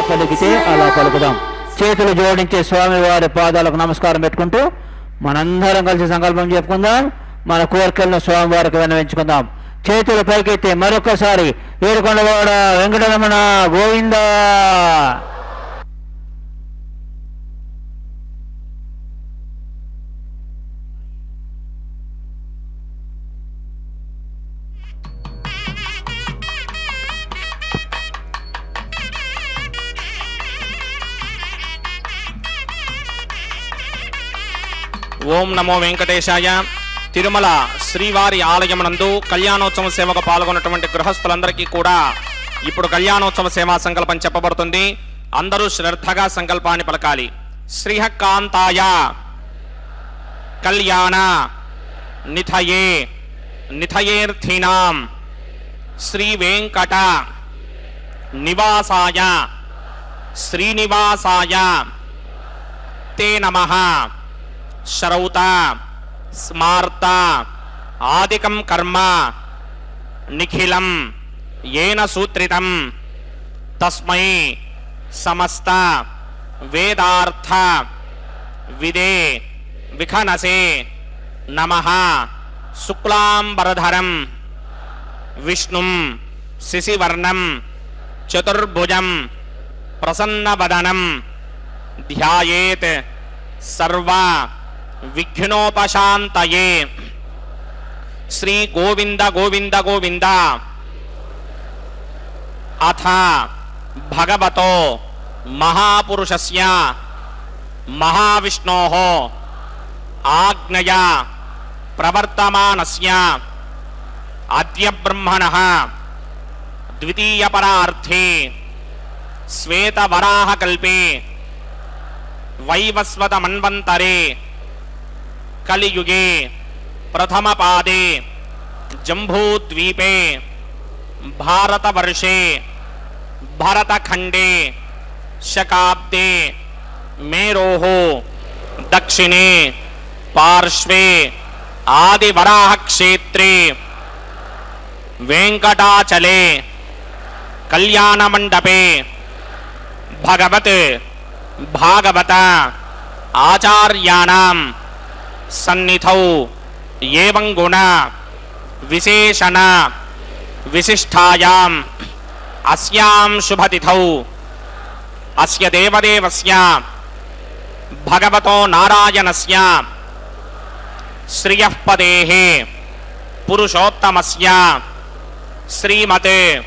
పలికితే అలా పలుకుదాం. చేతులు జోడించి స్వామి వారి పాదాలకు నమస్కారం పెట్టుకుంటూ మనందరం కలిసి సంకల్పం చెప్పుకుందాం. మన కోరికలను స్వామి వారికి విన్నవించుకుందాం. చేతులు పైకెత్తి మరొకసారి ఏడుకొండలవాడ వెంకటరమణ గోవింద. ఓం నమో వెంకటేశాయ. తిరుమల శ్రీవారి ఆలయమునందు కళ్యాణోత్సవ సేవకు పాల్గొన్నటువంటి గృహస్థులందరికీ కూడా ఇప్పుడు కళ్యాణోత్సవ సేవా సంకల్పం చెప్పబడుతుంది. అందరూ శ్రద్ధగా సంకల్పాన్ని పలకాలి. శ్రీహకాంతాయ కళ్యాణ నిథయే నిథయేర్థినాం శ్రీ వెంకట నివాసాయ శ్రీనివాసాయ తే నమః. శ్రౌత స్మార్త ఆదికం కర్మ నిఖిలం ఏన సూత్రితం తస్మై సమస్త వేదార్థ విదే విఖనసే నమః. శుక్లాంబరధరం విష్ణుం శశివర్ణం చతుర్భుజం ప్రసన్నవదనం ధ్యాయేత్ సర్వ విఘ్నోపశాంతయే. శ్రీ గోవింద గోవింద గోవింద. అథ భగవతో మహాపురుషస్య మహావిష్ణోః ఆజ్ఞయా ప్రవర్తమానస్య అద్య బ్రహ్మణః ద్వితీయపరార్థే శ్వేతవరాహకల్పే వైవస్వత మన్వంతరే కలియుగే ప్రథమపాదే జంబూద్వీపే భారతవర్షే భరతఖండే శకాబ్దే మేరోః దక్షిణే పార్శ్వే ఆదివరాహక్షేత్రే వెంకటాచలే కళ్యాణమండపే భగవత్ భాగవత ఆచార్యాణం సన్నిధౌ ఏవం గుణ విశేషణ విశిష్టాయాం అస్యాం శుభతిథౌ అస్య దేవదేవస్య భగవతో నారాయణస్య శ్రియః పదేః పురుషోత్తమస్య శ్రీమతే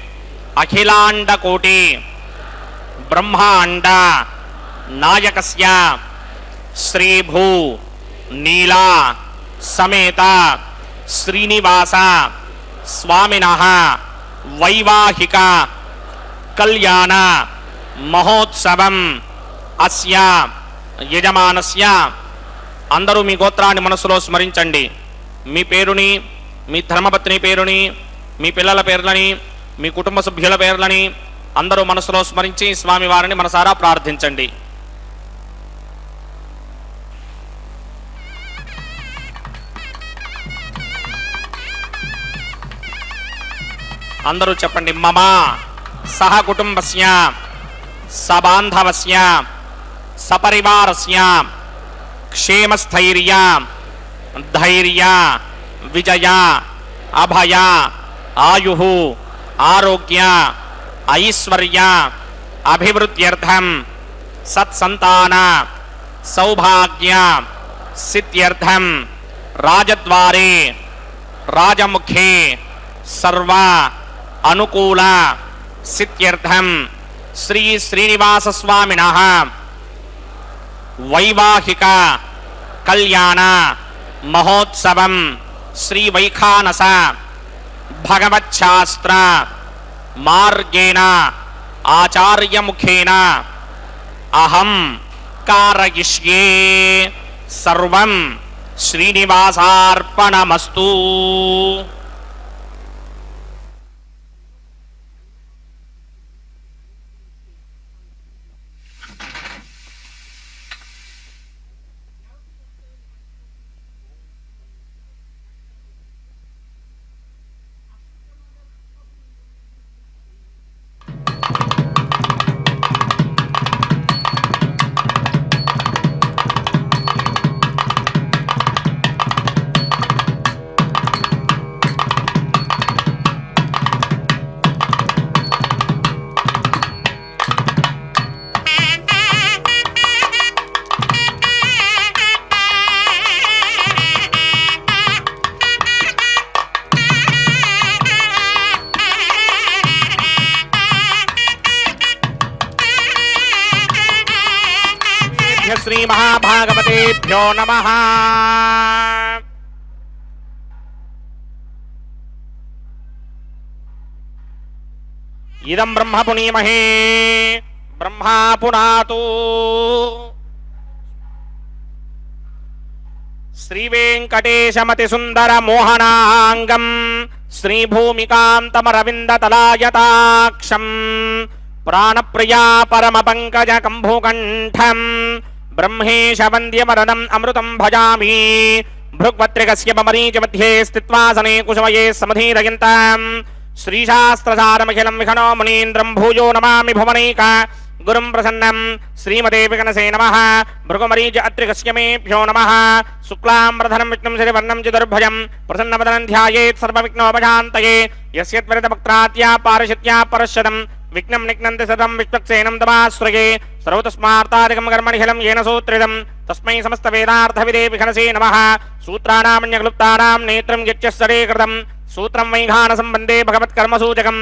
అఖిలాండకోటి బ్రహ్మాండ నాయకస్య శ్రీభూ నీలా సమేత శ్రీనివాస స్వామినః వైవాహిక కళ్యాణ మహోత్సవం అస్య యజమానస్య. అందరూ మీ గోత్రాన్ని మనసులో స్మరించండి. మీ పేరుని, మీ ధర్మపత్ని పేరుని, మీ పిల్లల పేర్లని, మీ కుటుంబ సభ్యుల పేర్లని అందరూ మనసులో స్మరించి స్వామివారిని మనసారా ప్రార్థించండి. అందరూ చెప్పండి. మమ సహ కుటుంబస్య సబాంధవస్య సపరివారస్య క్షేమస్థైర్య ధైర్య విజయ అభయ ఆయు ఆరోగ్య ఐశ్వర్య అభివృద్ధ్యర్థం సత్సంతాన సౌభాగ్య సిద్ధ్యర్థం రాజద్వారే రాజముఖే సర్వ అనుకూల సిద్ధ్యర్థం శ్రీ శ్రీనివాస స్వామినః వైవాహిక కళ్యాణ మహోత్సవం శ్రీ వైఖానస భగవచ్ఛాస్త్ర మార్గేణ ఆచార్యముఖేన అహం కారయిష్యే. సర్వం శ్రీనివాసార్పణమస్తు. శ్రీ మహాభాగవతేభ్యో నమః. ఇదం బ్రహ్మ పునీమహే బ్రహ్మా పునాతు. శ్రీవేంకటేశమతి సుందర మోహనాంగం శ్రీభూమికాంతమరవిందతలాయతాక్షం ప్రాణప్రియా పరమ పంకజ కంభుకంఠం బ్రహ్మేశ వంద్యమరణం అమృతం భజామి. భృగ్వత్రికస్య మరీచ మధ్యే స్థిత్వాసనే కుశమయే సమధీరయంతాం శ్రీశాస్త్రసారమఖిలం విఘ్నో మునీంద్రం భూయో నమామి భువనైక గురుం ప్రసన్నం. శ్రీమతే విఘ్నసే నమః. భృగుమరీచ అత్రికస్య మేభ్యో నమః. శుక్లాంబరధరం విష్ణుం శశివర్ణం చతుర్భుజం ప్రసన్నవదనం ధ్యాయేత్ సర్వవిఘ్నోపశాంతయే. యస్య త్వరితవక్త్రాత్యా పారిషత్యా పరశ్యతం విఘ్నం నిఘ్నంతి సదం విష్ణుక్సేనం తమాశ్రయే. సర్వతస్మార్తాదికం కర్మనిఖిలం येन సూత్రితం తస్మై సమస్త వేదార్థవిదే విఘ్నసే నమః. సూత్రాణామన్యక్లుప్తానాం నేత్రం యచ్చస్సరే కృతం సూత్రం వైఘాన సంబంధే భగవత్కర్మసూచకం.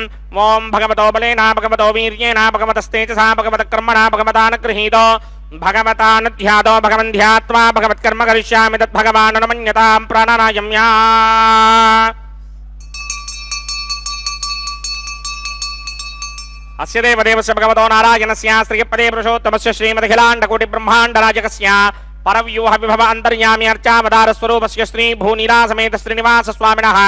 ఓం భగవతో బలేన భగవతో వీర్యేణ భగవతస్తేజసా భగవత కర్మణా భగవతాన గృహీతో భగవతాన ధ్యాతో భగవన్ ధ్యాత్వా భగవత్కర్మ కరిష్యామి తద్భగవానునమన్యతాం ప్రాణానాయమ్యా. అస్య దేవదేవస్య భగవతో నారాయణస్య శ్రీపదే పురుషోత్తమస్య శ్రీమదఖిలాండకోటి బ్రహ్మాండరాజకస్య పరవ్యూహ విభవ అంతర్యామి అర్చావతార స్వరూపస్య శ్రీ భూనీలా సమేత శ్రీనివాస స్వామినః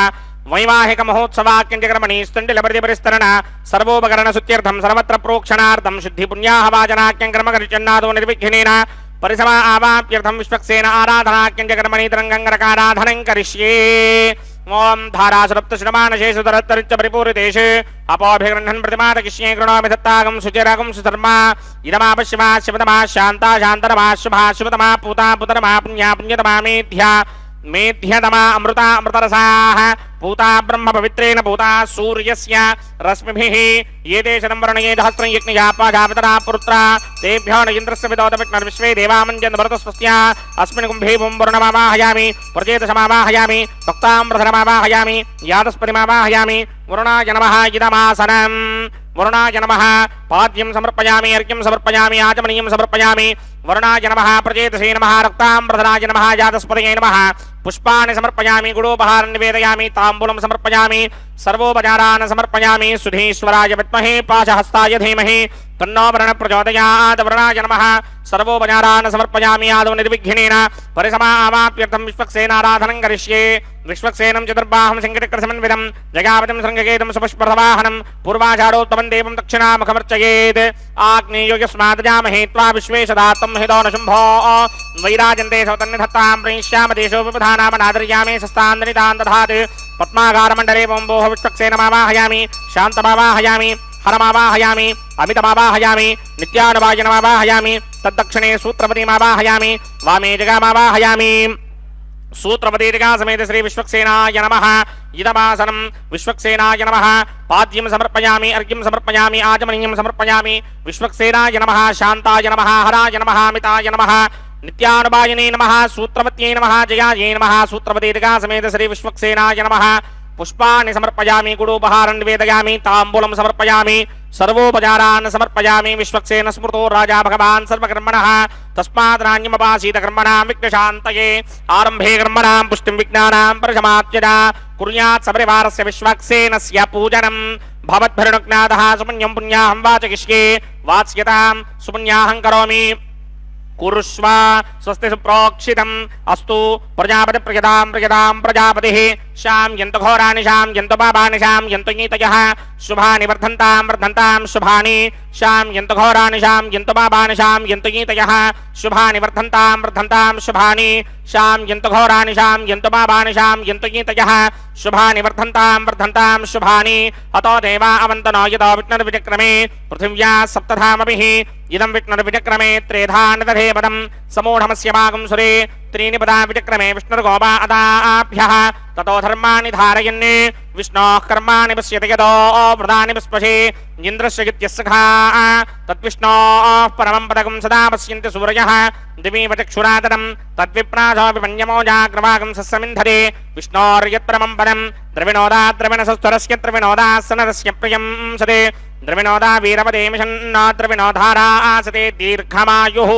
వైవాహిక మహోత్సవాక్యంచక్రమణి స్తుండిలపరిస్తరణ సర్వోపకరణ శుద్ధ్యర్థం సర్వత్ర ప్రోక్షణార్థం శుద్ధి పుణ్యాహవాచనాఖ్యం కర్మకరిచన్నాదో నిర్విఘ్నేన పరిసమా ఆవాప్యర్థం విశ్వక్సేన ఆరాధనాఖ్యంచక్రమణి తరంగంగరకారాధనం కరిష్యే. ఓం ధారాసురప్తశ్రమానశేషుతరత్తరిచ్చ పరిపూరితేషు అపోభిగృహన్ ప్రతిమాతకిష్యే కృణోమి దత్తాగం సుచిరగం సుధర్మా. ఇదమాపశివా శివతమా శాంతా శాంతరమా శుభా శుభతమా పూతా పుతరమా పుణ్యా పుణ్యతమా మేధ్యా मेध्यतमा अमृता अमृतरसाः पूता ब्रह्म पवित्रेण पूता सूर्यस्य रश्मिभिः ये देशनं वर्णये सहस्रं यज्ञयापा जापतरा पुत्रा तेभ्यो न इन्द्रस्य विदोदविष्णर्विश्वे देवामञ्जन् भरतस्वस्या अस्मिन् कुम्भे बुं वरुणमावाहयामि प्रचेतसमावाहयामि भक्ताम्रधरमावाहयामि यादस्पतिमावाहयामि वरुणाय नमः इदमासनम् वरुणाय नमः पाद्यं समर्पयामि अर्घ्यं समर्पयामि आचमनीयं समर्पयामि वरुणाय नमः प्रचेतसे नमः रक्ताम्रधराय नमः यादस्पतये नमः पुष्पाणि समर्पयामि गुडोपहारं निवेदयामि ताम्बूलं समर्पयामि सर्वोपचारान् समर्पयामि सुधीश्वराय विद्महे पाशहस्ताय धीमहि तन्नो वरुणः प्रचोदयात् वरुणाय नमः सर्वोपचारान् समर्पयामि आदौ निर्विघ्नेन परिसमावाप्यर्थं विश्वक्सेनाराधनं करिष्ये विश्वक्सेनं चतुर्बाहं सिंहचक्रसमन्वितं जगावतं शृङ्गकेतं सुपुष्परवाहनं पूर्वाषाढोत्तमं देवं दक्षिणामुखमर्चयेत् आग्नेयो यस्मादजामहे त्वा विश्वेशदात्तं हितो न शुम्भो वैराजन्ते सौतन्यधत्तां प्रेष्यामदेशो विपधानामनादर्यामे शस्तान्दनितान् दधात् पद्मागारमण्डले वोम्बोः विश्वक्सेनमावाहयामि शान्तमावाहयामि हरमावाहयामि अमितमावाहयामि नित्यानुवायनमावाहयामि तद्दक्षिणे सूत्रपतिमावाहयामि वामे जगामावाहयामि सूत्रपतिका समेत श्री विश्वक्सेनाय नमः इदमासनं विश्वक्सेनाय नमः पाद्यं समर्पयामि अर्घ्यं समर्पयामि आचमनीयं समर्पयामि विश्वक्सेनाय नमः शान्ताय नमः हराय नमः अमिताय नमः नित्यानुवायिने नमः सूत्रवत्यै नमः जयायै नमः सूत्रपतिका समेत श्री विश्वक्सेनाय नमः पुष्पाणि समर्पयामि गुडोपहारं निवेदयामि ताम्बूलं समर्पयामि सर्वोपचारान् समर्पयामि विश्वक्सेन स्मृतो राजा भगवान् सर्वकर्मणः तस्मात् नान्यमपासीत कर्मणां विघ्नशान्तये आरम्भे कर्मणां पुष्टिं विघ्नानां प्रशमात्यजा कुर्यात् सपरिवारस्य विश्वक्सेनस्य पूजनं भवद्भिर्नुज्ञातः सुपुण्यं पुण्याहं वाचयिष्ये वाच्यतां सुपुण्याहं करोमि कुरुष्व स्वस्ति सुप्रोक्षितम् अस्तु प्रजापति प्रजतां प्रजापतिः शां यन्तु घोराणि शां यन्तु पापानि शां यन्तु नीतयः शुभानि वर्धन्तां शुभानि शां यन्तु घोराणि शां यन्तु पापानि शां यन्तु नीतयः शुभानि वर्धन्तां शुभानि शां यन्तु घोराणि शां यन्तु पापानि शां यन्तु नीतयः शुभानि वर्धन्तां शुभानि अतो देवा अवन्तनो यतो विष्णुर्विचक्रमे पृथिव्या सप्तधामभिः इदं विष्णुर्विचक्रमे त्रेधा निदधे पदं समूढमस्य भागं सुरे त्रीणि पदा विचक्रमे विष्णुर्गोपा अदाभ्यः ततो धर्माणि धारयन् विष्णोः कर्माणि पश्यति यतो व्रतानि पुष्पशे इन्द्रस्य गित्यस्सखा तद्विष्णोः परमं पदकं सदा पश्यन्ति सूरयः दिवीव चक्षुरातनं तद्विप्रासो विपन्यमोजाग्रवागं सस्यमिन्धते विष्णोर्यत्परमं पदं द्रविणोदात् द्रविणसस्वरस्य द्रविणोदास्सनरस्य प्रियं सदे द्रविणोदा वीरपदे मिषन्ना द्रविणोधारा आसते दीर्घमायुः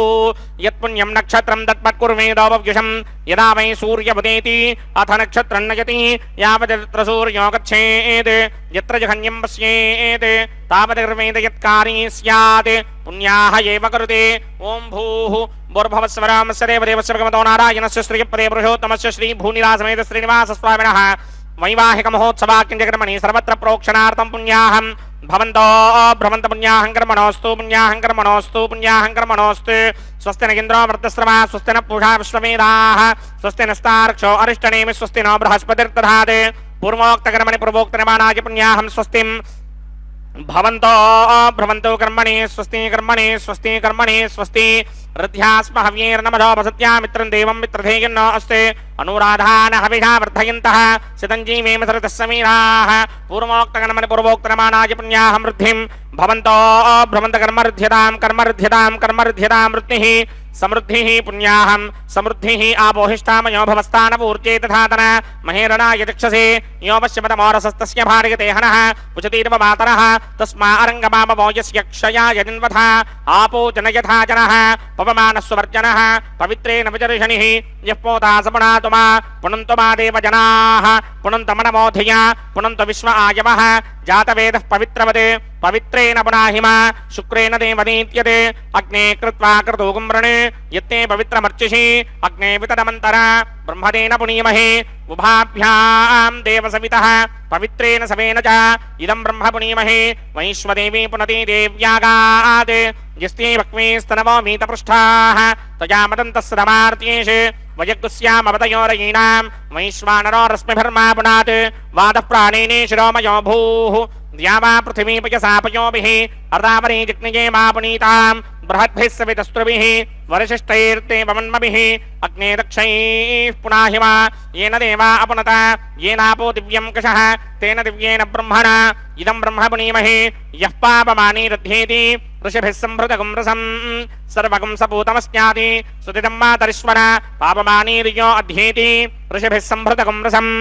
यत्पुण्यं नक्षत्रं तत्पत्कुर्वेदोपव्युषं यदा वै सूर्यमुदेति अथ नक्षत्रं नयति यावदत्र सूर्यो गच्छेत् यत्र जघन्यं पश्येत् तावदर्वेद यत्कारी स्यात् पुण्याः एव करुते ॐ भूः भूर्भुवस्वरामस्य देवदेवस्य भगवतो नारायणस्य श्रीपदे पुरुषोत्तमस्य श्रीभूनिलासमेत श्रीनिवासस्वामिनः वैवाहिक महोत्सवाक्यञ्जकर्मणि सर्वत्र प्रोक्षणार्थं पुण्याहं भवन्तो भ्रमन्त पुण्याहं कर्मणोऽस्तु स्वस्ति न इन्द्रो वृद्धश्रवा स्वस्ति न पूषा विश्ववेदाः स्वस्ति नस्तार्क्षो अरिष्टनेमि स्वस्ति नो बृहस्पतिर्दधात् पूर्वोक्तकर्मणि पूर्वोक्तनिर्माणाय पुण्याहं स्वस्तिं भवन्तो भ्रमन्तो कर्मणि स्वस्ति रथ्यास्म हव्यैर्नमधोपसत्या मित्रं देवं मित्रधेयन्नो अस्ते अनुराधान हविषा वर्धयन्तः सितञ्जीवेम सरतः समीराः पूर्वोक्तकर्मणि पूर्वोक्तनिर्माणाय पुण्याहं वृद्धिं भवन्तो भ्रमन्त कर्मऋध्यतां वृद्धिः समृद्धिः पुण्याहं समृद्धिः आपोहिष्ठामयो भवस्तानपूर्जे तथातन महेरणाय चक्षसे यो पश्यमतमोरसस्तस्य भार्यते हनः उचतीर्व मातरः तस्मा अरङ्गमामवो यस्य क्षयाय जिन्वथा आपो जनयथा जनः पवमानस्वर्जनः पवित्रेण विचर्षणिः यः पोता सपुनातुमा पुनन्तु मा देवजनाः पुनन्तमनमोधिया पुनन्तु विश्व आयवः जातवेदः पवित्रवत् पवित्रेण पुनाहिमा शुक्रेण देवनीत्यते अग्ने कृत्वा क्रतुगुम्रणे यत्ते पवित्रमर्चिषि अग्ने वितदमन्तर ब्रह्मदेन पुनीमहे उभाभ्यां देवसवितः पवित्रेण सवेन च इदं ब्रह्म पुनीमहे वैश्वदेवी पुनति देव्यागात् यस्ते भक्मेस्तनवो मीतपृष्ठाः तया मदन्तस्य दमार्त्येष वयगुस्यामवतयोरयीणां वैश्वानरो रश्मिभिर्मा पुनात् वादः प्राणेने शिरोमयो भूः द्यावा पृथिवीपयसापयोभिः अर्धावरी जिग्नये मापुनीताम् बृहद्भिः सवितस्त्रुभिः वरिशिष्टैर्ते वमन्मभिः अग्ने दक्षैः पुनाहिमा येन देवा अपनता येनापो दिव्यं कषः तेन दिव्येन ब्रह्मणा इदं ब्रह्म पुनीमहे यः पापमानीरुध्येति ऋषिभिः सम्भृतगुं रसम् सर्वगुं सपूतमस्याति सुदिदं मातरीश्वर पापमानीर्यो अध्येति ऋषिभिः सम्भृतगुं रसम्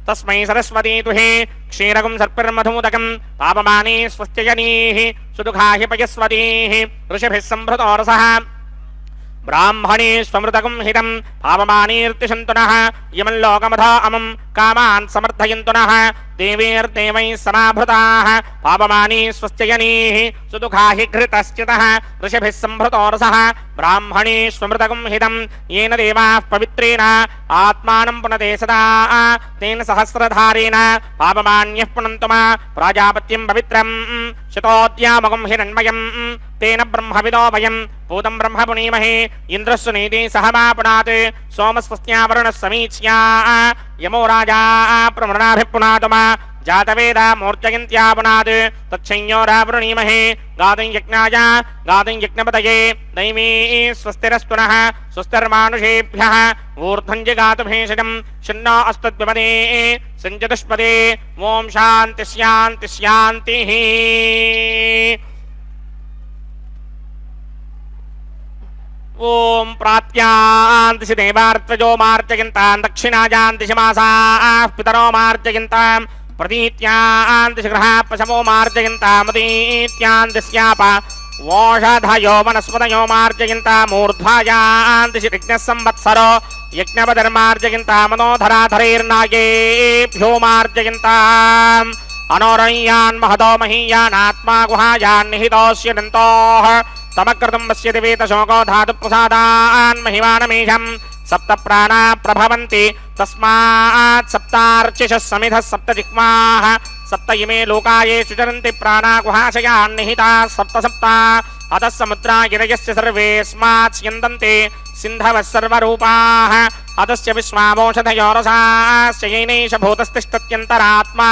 तस्मै सरस्वती तुहे क्षीरगुं सर्पिर्मधुदकं पापमानी स्वस्त्यजनीः सुदुःखाहि पयस्वतीः ऋषिभिः सम्भृतो रसः ब्राह्मणे स्वमृतगुं हितं पापमानीर्तिशन्तु नः यमल्लोकमथा अमं कामान् समर्थयन्तु नः देवीर्देवैः समाभृताः पापमानी स्वस्त्यजनीः सुदुःखाहि घृतश्चितः ऋषिभिः सम्भृतो रसः ब्राह्मणे स्वमृतगुं हितं येन देवाः पवित्रेण आत्मानं पुनते सदा तेन सहस्रधारेण पापमान्यः पुनन्तु मा प्राजापत्यं पवित्रं शतोद्यामगुं हिरण्मयं तेन ब्रह्मविदो वयं पूतं ब्रह्म पुनीमहे इन्द्रस्य नीति सहमापुनात् सोमस्वस्त्यावरुणः समीच्या यमो राजा प्रमृणाभिपुनातुमा जातवेदा मूर्जयन्त्यापुनात् तच्छंयोरावृणीमहे गातं यज्ञाय गातं यज्ञपतये दैवी स्वस्तिरस्तु नः स्वस्तिर्मानुषेभ्यः ऊर्ध्वं जगातु भेषजं शन्नो अस्तद्विपदे सञ्चतुष्पदे ॐ शान्ति शान्ति शान्तिः ओम प्रात्यान्तिषि देवार्त्वजो मार्जयन्तां दक्षिणायान्तिषि मासाः पितरो मार्जयन्तां प्रतीत्यान्तिषि गृहाः पशवो मार्जयन्तामुदीत्यान्तिस्याप ओषधयो वनस्पतयो मार्जयन्तामूर्ध्वायान्तिषि ऋग्नः संवत्सरो यज्ञपतिर्मार्जयन्तामनोधराधरैर्नागेभ्यो मार्जयन्ताम् अनोरणीयान् महतो महीयानात्मा गुहायान् निहितोऽस्य दन्तोः तमकृतं पश्यति वेतशोको धातु प्रसादान् महिमानमीशं सप्त प्राणा प्रभवन्ति तस्मात् सप्तार्चिषः समिधः सप्त जिह्वाः सप्त इमे लोकाये सुचरन्ति प्राणा गुहाशयान् निहिताः सप्त सप्ता अतः समुद्रा गिरयस्य सर्वेऽस्मात् स्यन्दन्ते सिन्धवः सर्वरूपाः अतस्य विश्वामोषधयो रसास्य येनैष भूतस्तिष्ठत्यन्तरात्मा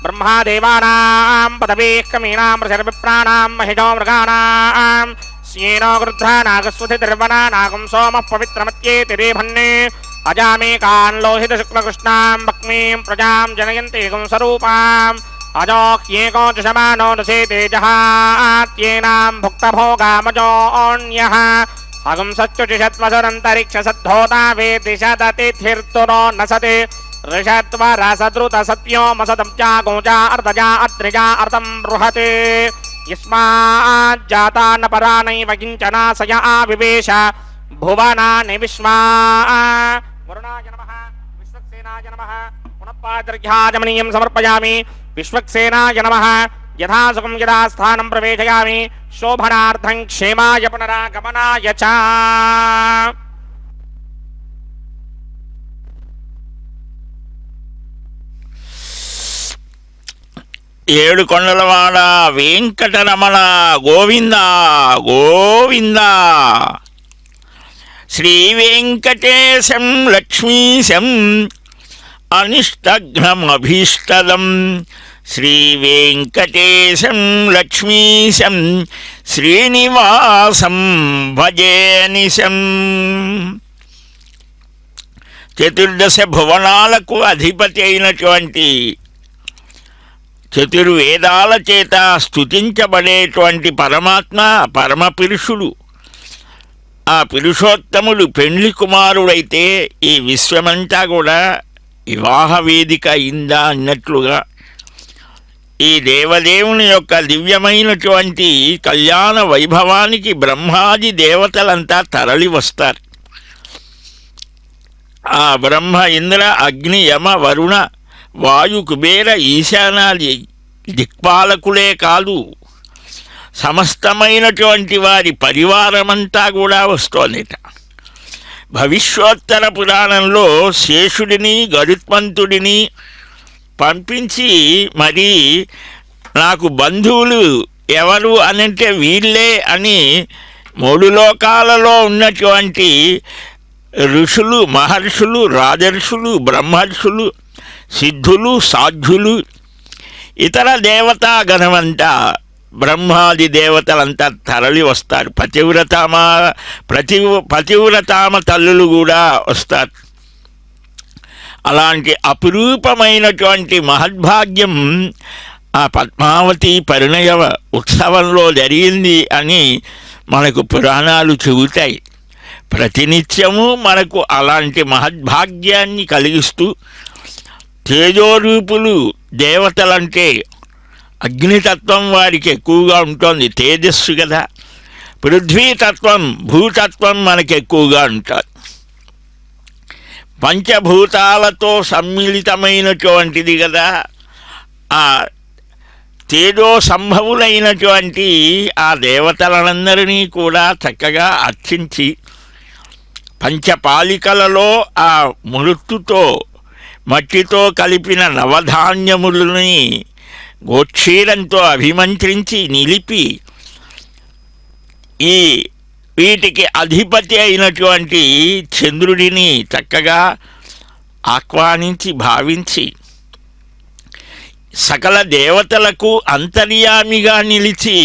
ब्रह्मा देवानां पदवीः कमीनां ऋषिर्विप्राणां महिषो मृगाणां स्येनो गृध्रा नागस्वधिर्वना नागं सोमः पवित्रमत्येतिरेभन्ने अजामेकान् लोहितशुक्लकृष्णां भक्मीं प्रजां जनयन्ति गुंसरूपाम् अजोह्येको जुषमानो नुसेते जहात्येनां भुक्तभोगामजोऽन्यः अगुंसच्युतिषत्वसदन्तरिक्षसद्धोता वेदिशदतिथिर्तुरो नसते ऋषत्वरसद्रुत सत्योमसदब्जा गोजा अर्धजा अत्रिजा अर्धं बृहते यस्माज्जाता न परा नैव किञ्चना स य आविवेश भुवनानि विश्वा वरुणाय नमः विश्वक्सेनाय नमः पुनःपादर्घ्याजमनीयं समर्पयामि विश्वक्सेनाय नमः यथा सुखं यदा स्थानं प्रवेशयामि शोभनार्थं क्षेमाय पुनरागमनाय च ఏడు కొండలవాడ వెంకటరమణ గోవింద గోవింద శ్రీ వెంకటేశం లక్ష్మీశం అనిష్టఘ్నమభీష్టదం శ్రీ వెంకటేశం లక్ష్మీశం శ్రీనివాసం భజేనిశం. చతుర్దశ భువనాలకు అధిపతి అయినటువంటి చతుర్వేదాల చేత స్తుతించబడేటువంటి పరమాత్మ పరమపురుషుడు. ఆ పురుషోత్తముడు పెండ్లి కుమారుడైతే ఈ విశ్వమంతా కూడా వివాహ వేదిక అయిందా అన్నట్లుగా ఈ దేవదేవుని యొక్క దివ్యమైనటువంటి కళ్యాణ వైభవానికి బ్రహ్మాది దేవతలంతా తరలి వస్తారు. ఆ బ్రహ్మ ఇంద్ర అగ్ని యమ వరుణ వాయు కుబేర ఈశానాది దిక్పాలకులే కాదు, సమస్తమైనటువంటి వారి పరివారమంతా కూడా వస్తోందిట. భవిష్యోత్తర పురాణంలో శేషుడిని గరుత్మంతుడిని పంపించి మరి నాకు బంధువులు ఎవరు అనంటే వీళ్ళే అని మూడు లోకాలలో ఉన్నటువంటి ఋషులు మహర్షులు రాజర్షులు బ్రహ్మర్షులు సిద్ధులు సాధ్యులు ఇతర దేవతాగణమంతా బ్రహ్మాది దేవతలంతా తరలి వస్తారు. పతివ్రతామ తల్లులు కూడా వస్తారు. అలాంటి అపురూపమైనటువంటి మహద్భాగ్యం ఆ పద్మావతి పరిణయ ఉత్సవంలో జరిగింది అని మనకు పురాణాలు చెబుతాయి. ప్రతినిత్యము మనకు అలాంటి మహద్భాగ్యాన్ని కలిగిస్తూ తేజోరూపులు దేవతలంటే అగ్నితత్వం వారికి ఎక్కువగా ఉంటుంది, తేజస్సు కదా. పృథ్వీతత్వం భూతత్వం మనకు ఎక్కువగా ఉంటుంది. పంచభూతాలతో సమ్మిళితమైనటువంటిది కదా ఆ తేజో సంభవులైనటువంటి ఆ దేవతలందరినీ కూడా చక్కగా అర్చించి పంచపాలికలలో ఆ మృత్తుతో మట్టితో కలిపిన నవధాన్యములని గోక్షీరంతో అభిమంత్రించి నిలిపి వీటికి అధిపతి అయినటువంటి చంద్రుడిని చక్కగా ఆహ్వానించి భావించి సకల దేవతలకు అంతర్యామిగా నిలిచి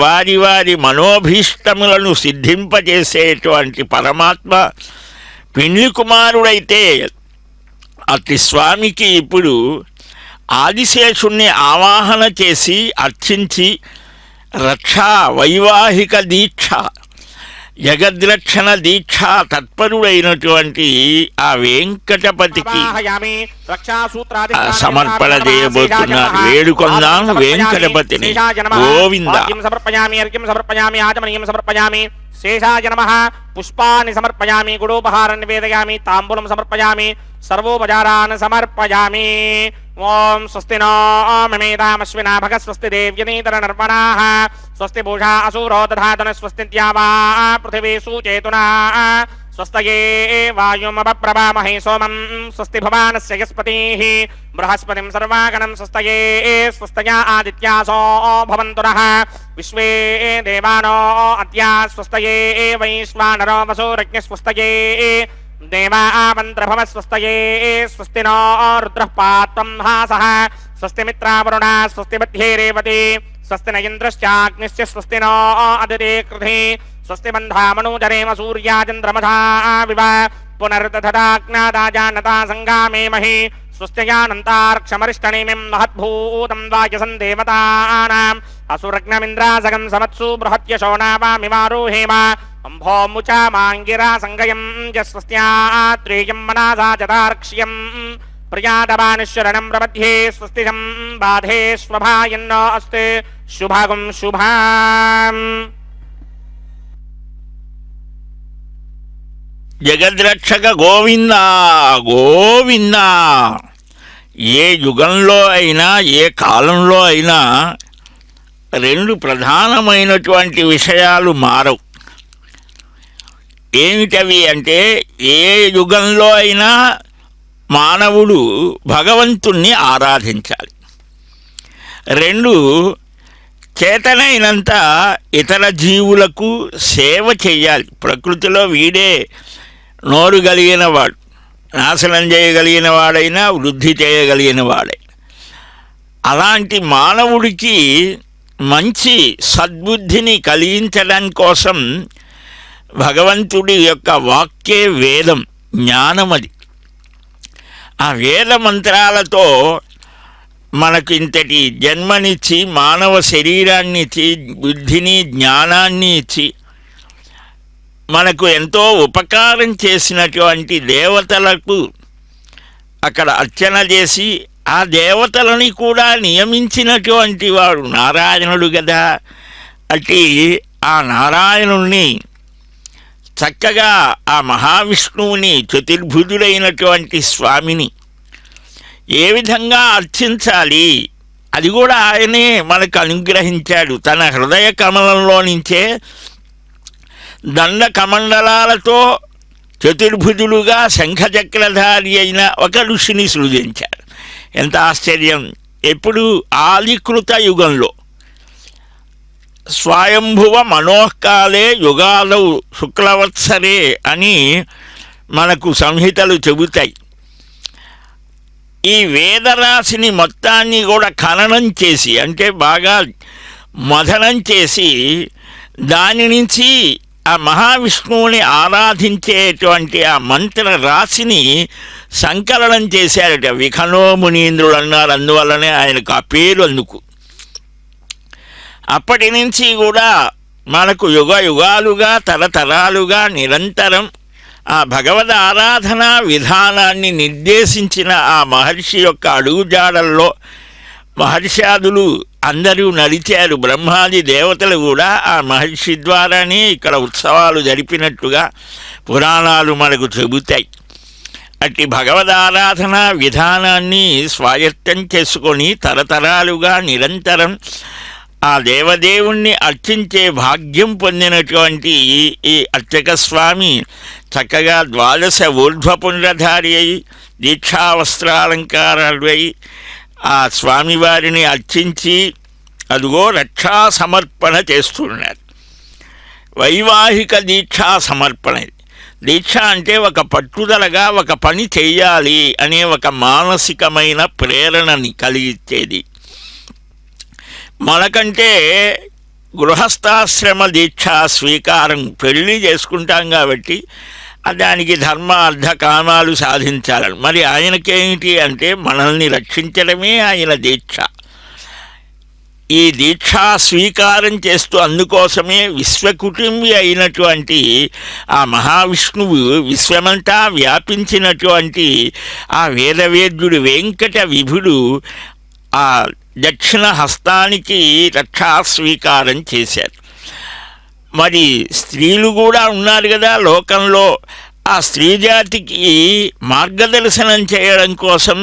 వారి వారి మనోభీష్టములను సిద్ధింపజేసేటువంటి పరమాత్మ పెండ్లి కుమారుడైతే అతి స్వామికి ఇప్పుడు ఆదిశేషుణ్ణి ఆవాహన చేసి అర్చించి రక్షా వైవాహిక దీక్ష జగద్రక్షణ దీక్ష తత్పరుడైనటువంటి ఆ వెంకటపతికి సమర్పణ చేయబోతున్నారు. వేడుకొందాం వెంకటపతిని. గోవింద. సమర్పయామి ఆచమనీయం సమర్పయామి శేషాయ నమః. పుష్పాన్ని సమర్పయామి, గుడోపహారాన్ని నివేదయామి, తాంబూలం సమర్పయామి, సర్వోపచారాన్ని సమర్పయామి. ఓం స్వస్తి నో మమేధామశ్వినా భగ స్వస్తి దేవ్యనీతర నర్మణాః స్వస్తి భూషా అసూరో దధాతన స్వస్తి ద్యావా పృథివీ సూచేతునా స్వస్తయే వాయుమభప్రభామహే సోమం స్వస్తి భవానస్య యస్పతిః బృహస్పతిం సర్వాగణం స్వస్తయే స్వస్తయా ఆదిత్యాసో భవంతు నః విశ్వే దేవానో అద్యా స్వస్తయే వైశ్వానరో వసోరజ్ఞ స్వస్తయే దేవా మంత్రభవ స్వస్తయే స్వస్తి నో రుద్రః పాత్వం హాసః స్వస్తి మిత్రావరుణా స్వస్తి మధ్యే రేవతి స్వస్తి న ఇంద్రశ్చాగ్నిశ్చ స్వస్తి నో అదితే కృధి స్వస్తి బంధామనూజరేమ సూర్యాచంద్రమథా వివ పునర్దధతాజ్ఞాదాజానతా సంగామేమహి స్వస్త్యానంతార్క్షమరిష్టనేమిం మహద్భూతం వాయసం దేవతానాం అసురగ్నమింద్రాసగం సమత్సు బృహత్యశోనావామివారోహేమ అంభోముచా మాంగిరా సంగయం జస్వస్త్యాత్రేయం మనాసా చతార్క్ష్యం ప్రియాదవానుశరణం ప్రపద్యే స్వస్తిజం బాధే స్వభాయన్నో అస్తే శుభగం శుభాం. జగద్రక్షక గోవింద గోవింద. ఏ యుగంలో అయినా ఏ కాలంలో అయినా రెండు ప్రధానమైనటువంటి విషయాలు మారవు. ఏమిటవి అంటే ఏ యుగంలో అయినా మానవుడు భగవంతుణ్ణి ఆరాధించాలి. రెండు, చేతనైనంత ఇతర జీవులకు సేవ చెయ్యాలి. ప్రకృతిలో వీడే నోరు కలిగిన వాడు, నాశనం చేయగలిగిన వాడైనా వృద్ధి చేయగలిగిన వాడై. అలాంటి మానవుడికి మంచి సద్బుద్ధిని కలిగించడం కోసం భగవంతుడి యొక్క వాక్యే వేదం, జ్ఞానమది. ఆ వేద మంత్రాలతో మనకు ఇంతటి జన్మనిచ్చి మానవ శరీరాన్ని ఇచ్చి బుద్ధిని జ్ఞానాన్ని ఇచ్చి మనకు ఎంతో ఉపకారం చేసినటువంటి దేవతలకు అక్కడ అర్చన చేసి ఆ దేవతలని కూడా నియమించినటువంటి వాడు నారాయణుడు కదా. అట్టి ఆ నారాయణుణ్ణి చక్కగా ఆ మహావిష్ణువుని చతుర్భుజుడైనటువంటి స్వామిని ఏ విధంగా అర్చించాలి అది కూడా ఆయనే మనకు అనుగ్రహించాడు. తన హృదయ కమలంలో నుంచే దండ కమండలాలతో చతుర్భుజులుగా శంఖచక్రధారి అయిన ఒక ఋషిని సృజించాడు. ఎంత ఆశ్చర్యం! ఎప్పుడు ఆదికృత యుగంలో స్వయంభువ మనోహకాలే యుగాదౌ శుక్లవత్సరే అని మనకు సంహితలు చెబుతాయి. ఈ వేదరాశిని మొత్తాన్ని కూడా ఖననం చేసి, అంటే బాగా మథనం చేసి, దాని నుంచి ఆ మహావిష్ణువుని ఆరాధించేటువంటి ఆ మంత్ర రాశిని సంకలనం చేశారట. విఖనో మునీంద్రుడు అన్నారు, అందువల్లనే ఆయనకు ఆ పేరు అందుకు. అప్పటి నుంచి కూడా మనకు యుగ యుగాలుగా తరతరాలుగా నిరంతరం ఆ భగవద్ ఆరాధనా విధానాన్ని నిర్దేశించిన ఆ మహర్షి యొక్క అడుగుజాడల్లో మహర్షాదులు అందరూ నడిచారు. బ్రహ్మాది దేవతలు కూడా ఆ మహర్షి ద్వారానే ఇక్కడ ఉత్సవాలు జరిపినట్టుగా పురాణాలు మనకు చెబుతాయి. అట్టి భగవద్ ఆరాధనా విధానాన్ని స్వాయత్తం చేసుకొని తరతరాలుగా నిరంతరం ఆ దేవదేవుణ్ణి అర్చించే భాగ్యం పొందినటువంటి ఈ అర్చక స్వామి చక్కగా ద్వాదశ ఊర్ధ్వపుండ్రధారి అయి దీక్షావస్త్రాలంకారాలు అయి ఆ స్వామివారిని అర్చించి అదిగో రక్షా సమర్పణ చేస్తున్నారు. వైవాహిక దీక్షా సమర్పణ. దీక్ష అంటే ఒక పట్టుదలగా ఒక పని చెయ్యాలి అనే ఒక మానసికమైన ప్రేరణని కలిగించేది. మనకంటే గృహస్థాశ్రమ దీక్ష స్వీకారం, పెళ్ళి చేసుకుంటాం కాబట్టి దానికి ధర్మ అర్థ కామాలు సాధించాలని. మరి ఆయనకేమిటి అంటే మనల్ని రక్షించడమే ఆయన దీక్ష. ఈ దీక్షా స్వీకారం చేస్తూ అందుకోసమే విశ్వకుటుంబి అయినటువంటి ఆ మహావిష్ణువు విశ్వమంతా వ్యాపించినటువంటి ఆ వేదవేద్యుడు వెంకట విభుడు ఆ దక్షిణ హస్తానికి రక్షా స్వీకారం చేశారు. మరి స్త్రీలు కూడా ఉన్నారు కదా లోకంలో. ఆ స్త్రీ జాతికి మార్గదర్శనం చేయడం కోసం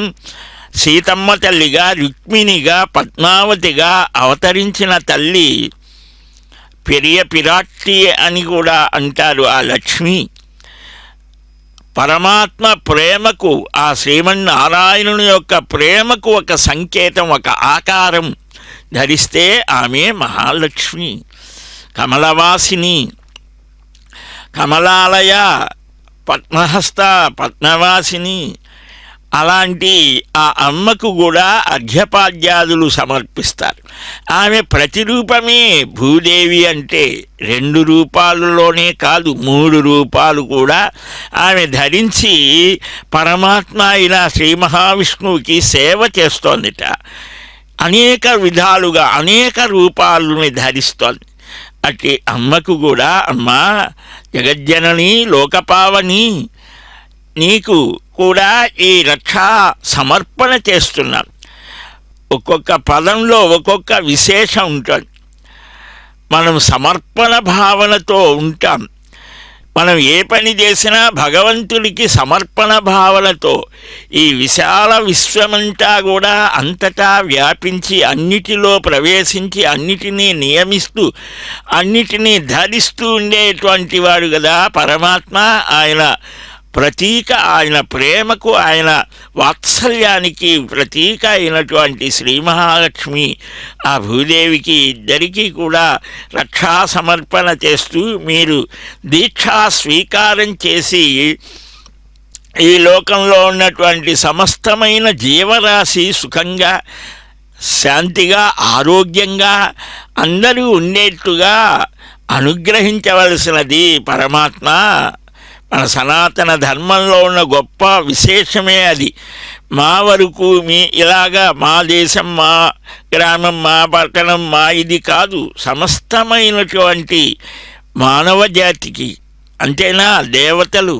సీతమ్మ తల్లిగా, రుక్మిణిగా, పద్మావతిగా అవతరించిన తల్లి పెరియ పిరాట్టి అని కూడా అంటారు. ఆ లక్ష్మి పరమాత్మ ప్రేమకు, ఆ శ్రీమన్నారాయణుని యొక్క ప్రేమకు ఒక సంకేతం, ఒక ఆకారం ధరిస్తే ఆమె మహాలక్ష్మి, కమలవాసిని, కమలాలయ, పద్మహస్త, పద్మవాసిని. అలాంటి ఆ అమ్మకు కూడా అర్ఘ్యపాద్యాదులు సమర్పిస్తారు. ఆమె ప్రతిరూపమే భూదేవి. అంటే 2 రూపాలలోనే కాదు 3 రూపాలు కూడా ఆమె ధరించి పరమాత్మ అయిన శ్రీ మహావిష్ణువుకి సేవ చేస్తోందిట. అనేక విధాలుగా అనేక రూపాలని ధరిస్తోంది. అట్టి అమ్మకు కూడా, అమ్మా జగజ్జనని లోకపావని, నీకు కూడా ఈ రక్షా సమర్పణ చేస్తున్నాను. ఒక్కొక్క పదంలో ఒక్కొక్క విశేషం ఉంటుంది. మనం సమర్పణ భావనతో ఉంటాం. మనం ఏ పని చేసినా భగవంతుడికి సమర్పణ భావనతో ఈ విశాల విశ్వమంతా కూడా అంతటా వ్యాపించి అన్నిటిలో ప్రవేశించి అన్నిటినీ నియమిస్తూ అన్నిటినీ ధరిస్తూ ఉండేటువంటి వాడు కదా పరమాత్మ. ఆయన ప్రతీక, ఆయన ప్రేమకు, ఆయన వాత్సల్యానికి ప్రతీక అయినటువంటి శ్రీ మహాలక్ష్మి ఆ భూదేవికి ఇద్దరికీ కూడా రక్షా సమర్పణ చేస్తూ మీరు దీక్షా స్వీకారం చేసి ఈ లోకంలో ఉన్నటువంటి సమస్తమైన జీవరాశి సుఖంగా, శాంతిగా, ఆరోగ్యంగా అందరూ ఉండేట్టుగా అనుగ్రహించవలసినది పరమాత్మ. మన సనాతన ధర్మంలో ఉన్న గొప్ప విశేషమే అది. మా వరకు ఇలాగా మా దేశం, మా గ్రామం, మా పట్టణం, మా ఇది కాదు, సమస్తమైనటువంటి మానవ జాతికి, అంతేనా, దేవతలు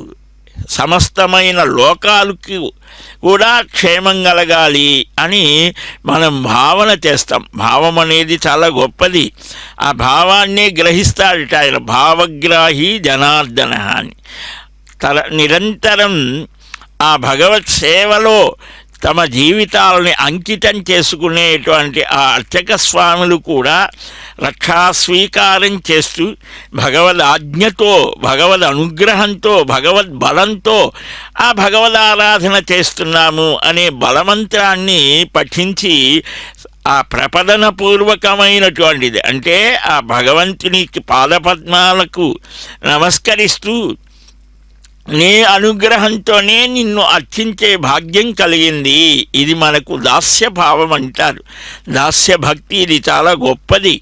సమస్తమైన లోకాలకు కూడా క్షేమం కలగాలి అని మనం భావన చేస్తాం. భావం అనేది చాలా గొప్పది. ఆ భావాన్నే గ్రహిస్తాడట ఆయన, భావగ్రాహి జనార్దన అని. నిరంతరం ఆ భగవత్ సేవలో తమ జీవితాలని అంకితం చేసుకునేటువంటి ఆ అర్చక స్వాములు కూడా రక్షా స్వీకారం చేస్తూ భగవద్ ఆజ్ఞతో, భగవద్ అనుగ్రహంతో, భగవద్ బలంతో ఆ భగవద్ ఆరాధన చేస్తున్నాము అనే బలమంత్రాన్ని పఠించి ఆ ప్రపదన పూర్వకమైనటువంటిది, అంటే ఆ భగవంతునికి పాదపద్మాలకు నమస్కరిస్తూ నీ అనుగ్రహంతోనే నిన్ను అర్చించే భాగ్యం కలిగింది. ఇది మనకు దాస్య భావం అంటారు. దాస్య భక్తి ఇది చాలా గొప్పది.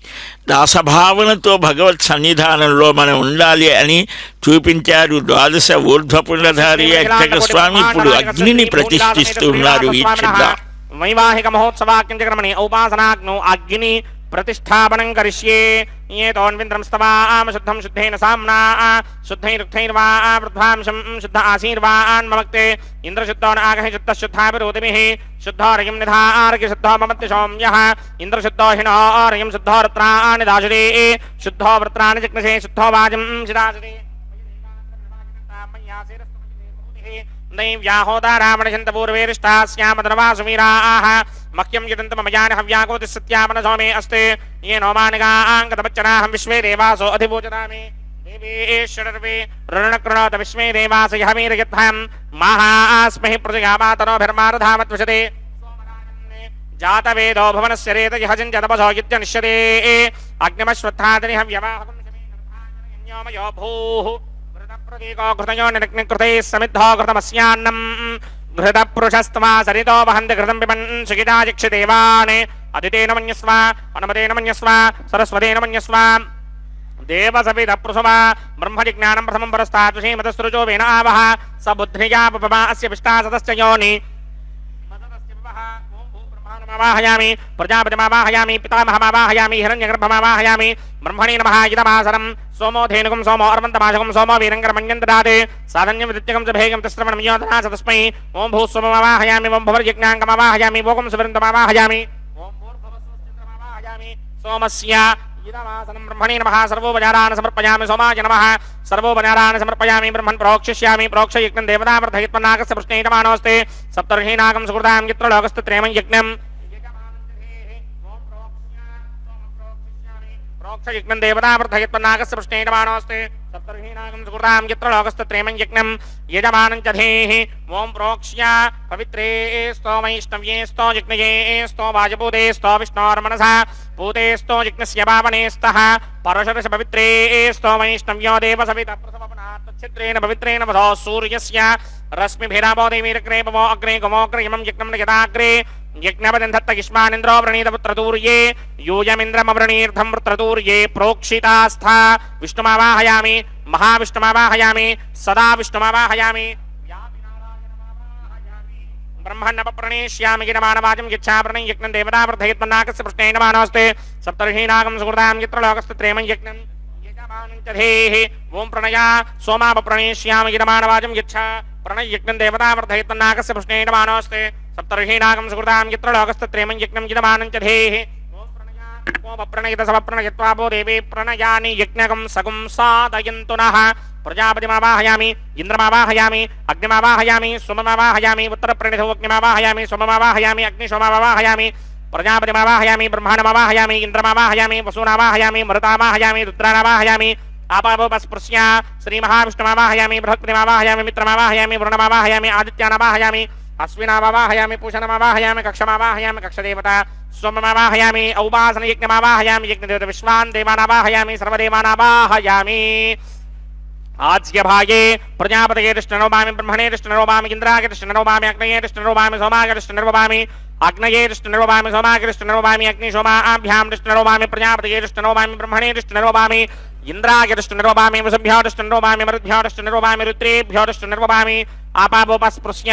దాసభావనతో భగవత్ సన్నిధానంలో మనం ఉండాలి అని చూపించారు ద్వాదశ ఊర్ధ్వపుండధారి అర్చక స్వామి. ఇప్పుడు అగ్నిని ప్రతిష్ఠిస్తూ ఉన్నారు. వీక్షిద్దాం. వైవాహిక మహోత్సవాక్యంచక్రమణి ఔపాసనాగ్నౌ అగ్ని प्रतिष्ठापनं करिष्ये ये तोन्विन्द्रं स्तवाम शुद्धं शुद्धेन साम्ना शुद्धैरुक्थैर्वा वृद्धांशं शुद्ध आशीर्वान् ममक्ते इन्द्रशुद्धो नागहि शुद्धः शुद्धाभिरोधिभिः शुद्धोरयं निधार्घ्य शुद्धो ममत्ति सौम्यः इन्द्रशुद्धो हिनोरयं शुद्धो रुद्राणि दाशुरे शुद्धो वृत्राणि जिग्नसे शुद्धो वाजं शिदाशुरे दैव्याहोदारावणशन्तपूर्वेरिष्टास्यामधर्वासुवीराः मह्यं यदन्तमयानि हव्याकोति सत्यापनसो मे अस्ते ये नोमानिगाङ्गतवच्चनाहं विश्वे देवासो अधिभोजनामि देवेश्वरर्वे ऋणकृणोत विश्वे देवास यः वीरयत्थं महास्महि प्रजयामातनोभिर्मारधामत्विषते जातवेदो भुवनस्य रेतयः जन्तपसो युज्यनिष्यते अग्निमश्वत्थादिनि हव्यवाहकं शमेयो भूः प्रतीको घृतयो निरग्निकृते समिद्धो घृतमस्यान्नम् घृतपुरुषस्त्वा सरितो वहन्ति घृतं पिबन् सुखिताजिक्षिदेवान् अदितेन मन्यस्व अनुमतेन मन्यस्व सरस्वतेन मन्यस्व देवसविदप्रसवा ब्रह्मजिज्ञानं प्रथमं परस्तात् श्रीमतस्रुजो वेन आवः स बुद्ध्या पपमा अस्य पिष्टा सदस्य योनि वाहयामि प्रजापतिमावाहयामि पितामहमावाहयामि हिरण्यगर्भमावाहयामि ब्रह्मणे नमः इदमासनं सोमो धेनुकं सोमो अर्वन्तमाशकं सोमो वीरङ्गरमण्यं ददाति साधन्यं विद्युक्तं च भेगं तिस्रवणं योधना च तस्मै ओं भूस्वमवाहयामि ओं भवर्यज्ञाङ्गमवाहयामि भोगं सुवृन्दमवाहयामि ओं भूर्भुवस्वश्चित्रमवाहयामि सोमस्य इदमासनं ब्रह्मणे नमः सर्वोपचारान् समर्पयामि सोमाय नमः सर्वोपचारान् समर्पयामि ब्रह्मन् प्रोक्षिष्यामि प्रोक्षयज्ञं देवतामर्थयित्वनागस्य पृष्णेयमानोऽस्ते सप्तर्षीनागं सुकृतां यत्र लोकस्य त्रेमं यज्ञम् प्रोक्षयज्ञं देवतामर्थयित्वनागस्य पृष्णेयमानोऽस्ते सप्तर्षीनागं सुकृतां यत्र लोकस्य त्रेमं यज्ञम् यजमानं च धेः ओं प्रोक्ष्य पवित्रे स्तो वैष्णव्ये स्तो यज्ञये स्तो वाजपूते स्तो विष्णोर्मनसा पूते स्तो यज्ञस्य पावने स्तः परशुरश पवित्रे स्तो वैष्णव्यो देवसविता प्रसवपनात्तच्छिद्रेण पवित्रेण वधो सूर्यस्य रश्मिभिरावो देवीरग्रे पवो अग्रे गमोऽग्रे यमं यज्ञं न यदाग्रे यज्ञपदन्धत्त युष्मानिन्द्रो वृणीतपुत्रतूर्ये यूयमिन्द्रमवृणीर्धं वृत्रतूर्ये प्रोक्षितास्था विष्णुमावाहयामि महाविष्णुमावाहयामि सदा विष्णुमावाहयामि ब्रह्मण्यप्रणेष्यामि गिरमानवाचं यच्छाप्रणय यज्ञं देवतावर्धयत्मन्नाकस्य पृष्णेनमानोऽस्ते सप्तर्षीनागं सुकृतां यत्र लोकस्य त्रेमं यज्ञं यजमानं च धेः ओं प्रणया सोमापप्रणेष्यामि गिरमानवाचं यच्छा प्रणय यज्ञं देवतावर्धयत्मन्नाकस्य पृष्णेनमानोऽस्ते सप्तर्षीनागं सुकृतां यत्र लोकस्य त्रेमं यज्ञं यजमानं च धेः प्रणयित समप्रणयत्वापो देवे प्रणयानि यज्ञकं सगुं साधयन्तु नः प्रजापतिमावाहयामि इन्द्रमावाहयामि अग्निमावाहयामि सोममावाहयामि उत्तरप्रणितो अग्निमावाहयामि सोममावाहयामि अग्निशोममावाहयामि प्रजापतिमावाहयामि ब्रह्माणमावाहयामि इन्द्रमावाहयामि वसूनावाहयामि मरुतावाहयामि रुद्रानावाहयामि आपावोपस्पृश्य श्रीमहाविष्णुमावाहयामि बृहस्पतिमावाहयामि मित्रमावाहयामि वरुणमावाहयामि आदित्यानावाहयामि अश्विनावाहयामि पूषणमावाहयामि कक्षमावाहयामि कक्षदेवता सोममावाहयामि औपासनयज्ञमावाहयामि यज्ञदेवता विश्वान् देवानावाहयामि सर्वदेवानावाहयामि आज्ञ भागे प्रजापतये कृष्णनोमामि ब्रह्मणे कृष्णनोमामि इन्द्राय कृष्णनोमामि अग्नये कृष्णनोमामि सोमाय कृष्णनोमामि अग्नये कृष्णनोमामि सोमाय कृष्णनोमामि अग्निशोमाभ्यां कृष्णनोमामि प्रजापतये कृष्णनोमामि ब्रह्मणे कृष्णनोमामि इन्द्राय कृष्णनोमामि वसुभ्यो कृष्णनोमामि मरुद्भ्यो कृष्णनोमामि रुद्रेभ्यो कृष्णनोमामि आपावोपस्पृश्य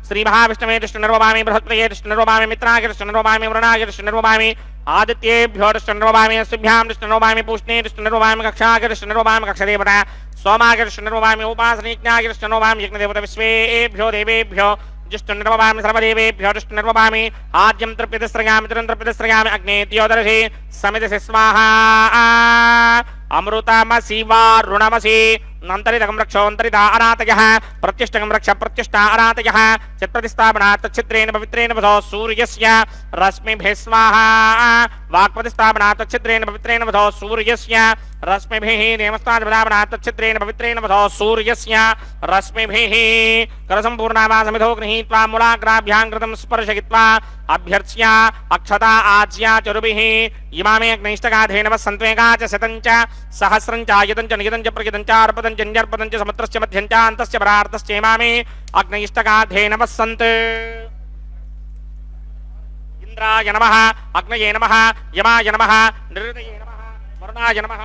श्रीमहाविष्णवे कृष्णनोमामि बृहस्पतये कृष्णनोमामि मित्राय कृष्णनोमामि वरुणाय कृष्णनोमामि आदित्येभ्यो कृष्णनोमामि अश्विभ्यां कृष्णनोमामि पूष्णे कृष्णनोमामि कक्षाय कृष्णनोमामि कक्षदेवता सोमाय कृष्णनोमामि उपासनयज्ञाय कृष्णनोमामि यज्ञदेवता विश्वेभ्यो देवेभ्यो जिष्णुर्नोमामि सर्वदेवेभ्यो जिष्णुर्नोमामि आद्यं तृप्यतिस्रयामि तृप्यतिस्रयामि अग्नेत्योदर्शि समितिः स्वाहा अमृतमसि वारुणमसि नन्तरितकं रक्षोऽन्तरिता अनातयः प्रत्यष्टकं रक्ष प्रत्यष्टा अनातयः चित्प्रतिस्थापनात् तच्छिद्रेण पवित्रेण वधो सूर्यस्य रश्मिभिः स्वाहा वाक्प्रतिस्थापनात् तच्छिद्रेण पवित्रेण वधो सूर्यस्य रश्मिभिः देवस्ताद्विदावनात्तच्छिद्रेण पवित्रेण वधो सूर्यस्य रश्मिभिः करसम्पूर्णावासमिधो गृहीत्वा मूलाग्राभ्यां कृतं स्पर्शयित्वा अभ्यर्च्य अक्षता आज्या चरुभिः इमामे अग्निष्टगाधेन वसन्त्वेगा च शतं च सहस्रं च आयतं च नियतं च प्रयतं च अर्पतं च न्यर्पतं च समुद्रस्य मध्यं च अन्तस्य परार्तस्य इमामे अग्निष्टगाधेन वसन्त् इंद्राय नमः अग्नये नमः यमाय नमः निरुतये नमः वरुणाय नमः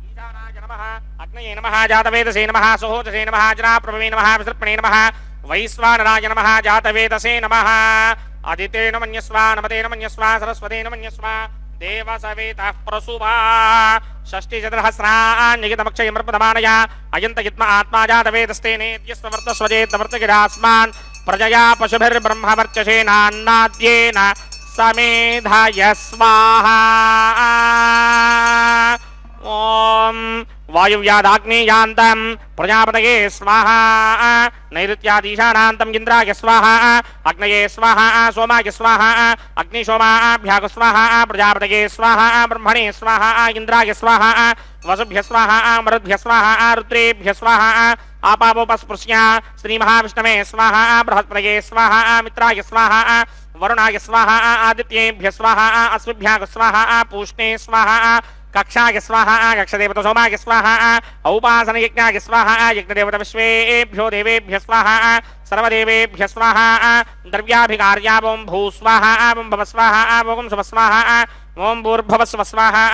ईशानाय नमः अग्नये नमः जातवेदसे नमः सुहोतसे नमः जनाप्रभवे नमः विसर्पणे नमः वैश्वानराय नमः जातवेदसे नमः आदितेन मन्यस्वा नमतेन मन्यस्वा सरस्वतेन मन्यस्वा देवसवेतः प्रसुवा षष्टिचतुर्हस्रान्यगितमक्षयमर्पदमानया अयन्तयित्म आत्मा जातवेदस्तेनेत्यस्वर्तस्वजेत्तवर्तगिरास्मान् प्रजया पशुभिर्ब्रह्मवर्चसेनान्नाद्येन समेधाय स्वाहा ओम वायुव्यादाग्नेयान्तं प्रजापतये स्वाहा नैऋत्यादीशानान्तं इन्द्राय स्वाहा अग्नये स्वाहा सोमाय स्वाहा अग्निशोमाभ्याग स्वाहा प्रजापतये स्वाहा ब्रह्मणे स्वाहा इंद्राय स्वाहा वसुभ्य स्वाहा मरुद्भ्य स्वाहा रुद्रेभ्य स्वाहा आपावोपस्पृश्य श्रीमहाविष्णवे स्वाहा बृहस्पतये स्वाहा मित्राय स्वाहा वरुणाय स्वाहा आदित्येभ्य स्वाहा अश्विभ्याग स्वाहा पूष्णे स्वाहा कक्षाय स्वाहा कक्षदेवत सोमाय स्वाहा औपासन यज्ञाय स्वाहा यज्ञदेवत विश्वेभ्यो देवेभ्य स्वाहा सर्वदेवेभ्य स्वाहा द्रव्याभिकार्या ओं भू स्वाहा ओं भव स्वाहा ओं सुव स्वाहा ओं भूर्भुव स्व स्वाहा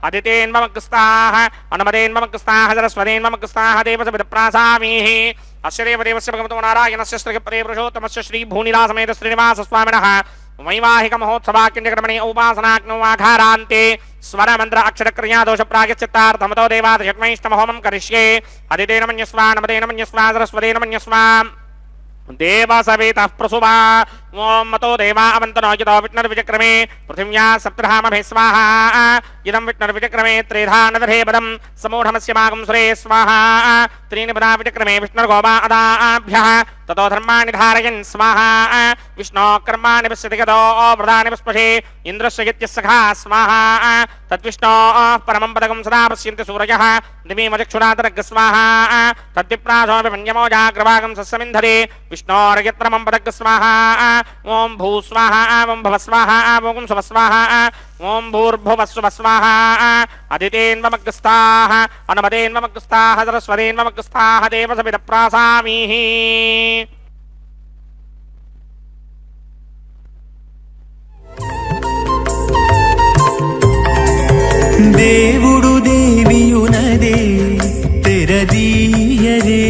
अदितेन्ममग्स्ताः अनुमदेन्ममग्स्ताः सरस्वतेन्ममग्स्ताः देवसविदप्रासामीः अस्य देवदेवस्य भगवतो नारायणस्य श्रीपदे पुरुषोत्तमस्य श्रीभूनिलासमेत श्रीनिवास स्वामिनः वैवाहिक महोत्सवाक्यक्रमणे उपासनाग्नौ आघारान्ते स्वर मंत्र अक्षर क्रिया दोष प्रागचित्तार्थमतो देवादशत्मैष्टमहोमं करिष्ये अदितेन मन्यस्वा नमतेन मन्यस्वा सरस्वतेन मन्यस्वा देवसवेतः प्रसुवा ओं मतो देवा अवन्तनो यतो विष्णुर्विचक्रमे पृथिव्या सप्तधामभिः स्वाहा इदं विष्णुर्विचक्रमे त्रिधा नदधे पदं समूढमस्य मागं सुरे स्वाहा त्रीणि पदा विचक्रमे विष्णुर्गोपा अदाभ्यः ततो धर्माणि धारयन् स्वाहा विष्णो कर्माणि पश्यतिगतो व्रतानि पुष्पशे इन्द्रस्य यज्ञस्सखा स्वाहा तद्विष्णो परमं पदकं सदा पश्यन्ति सूरयः दिवीमचक्षुरातरग् स्वाहा तद्विप्रासोऽभिमन्यमो जाग्रभागं सस्यमिन्धरे विष्णोर्यत्रमं पदग् स्वाहा ओं भू स्वाहा ओं भव स्वाहा ओं सुव स्वाहा ओं भूर्भुवस्सुव स्वाहा अदितेन्ममग्स्ताः अनुमतेन्ममग्स्ताः सरस्वतेन्ममग्स्ताः देवसविदप्रासामीः దేవుడు దేవియునదే తెరదీయరే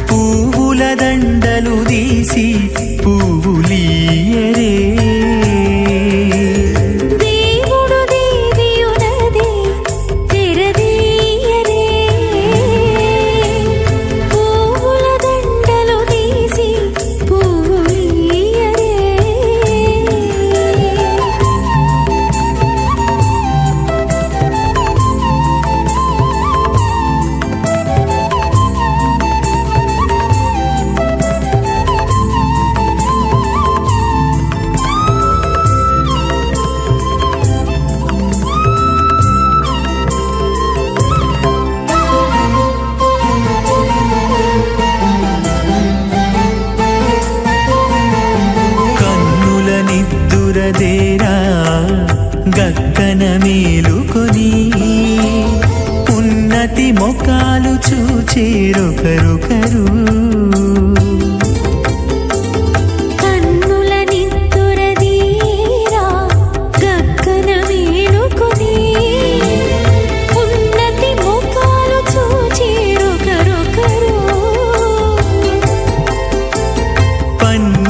పువ్వుల దండలు తీసి పువ్వులీయరే దేవుడు దేవియునదే తెరదీయరే పువ్వుల దండలు తీసి పువ్వులీయరే కన్నుల నిద్దురదేరా గక్కన మేలుకొని ఉన్నతి మొకాలు చూచేరొకరొకరు కన్నుల నిద్దురదీరా గగ్గన మేలుకొని ఉన్నతి ముఖాలు చూచిరొకరొకరు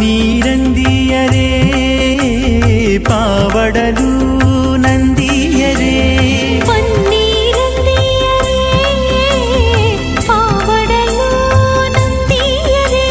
పన్నీరందియరే పావడలు నందియరే పన్నీరందియరే పావడలు నందియరే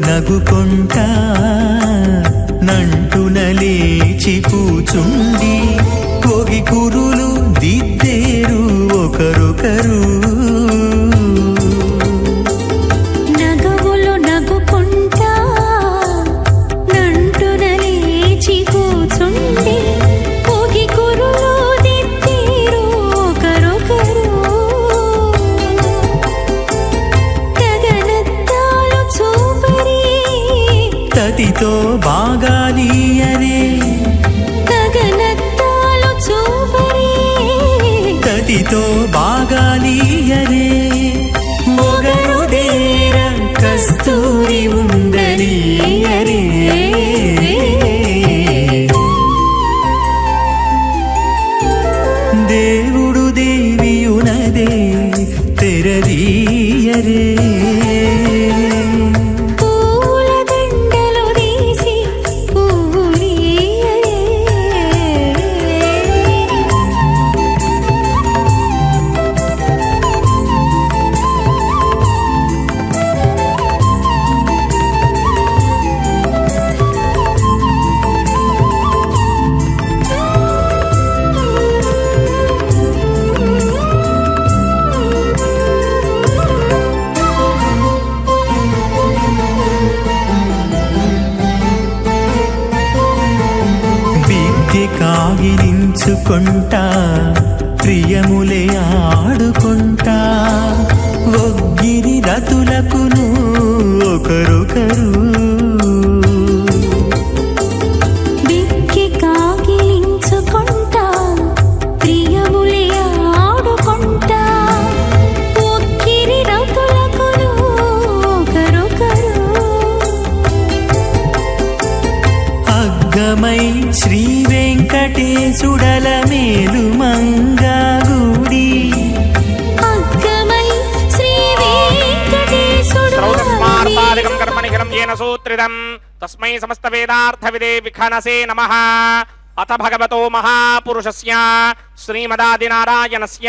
నగుకొంటా నంటున లేచి కూచుండి కోగి కురులు దిద్దేరు ఒకరొకరు నగవులు నగుకుంటా నంటున లేచి కూచుండి పోగి కురులు దిద్దేరు ఒకరొకరు గగనత్తాలు చూపరి తతితో బాగాలియరే గగనత్తాలు చూపరి తతితో బాగాలియరే మొగరు దేర కస్తూరి ఉండలియరే దేవుడు దేవియునదే తెరదీయరే పూల దండలు తీసి పూలియరే విద్య కాగిలించుకుంటా ప్రియములే ఆడుకుంటా ఒగ్గిరి రతులకును ఒకరొకరు బిక్కి కాగిలించుకుంటా ప్రియములే ఆడుకుంటా ఒక్కిరి రతులకును ఒకరొకరు అగ్గమై శ్రీ వెంకటేశుడల మేలు మంగాగుడి అగ్గమై శ్రీ వెంకటేశుడు శ్రౌతస్మార్తాదికం కర్మనిఖిలం येन सूत्रितं तस्मै समस्तवेदार्थविदे विखनसे नमः। अथ भगवतो महापुरुषस्य श्रीमदादिनारायणस्य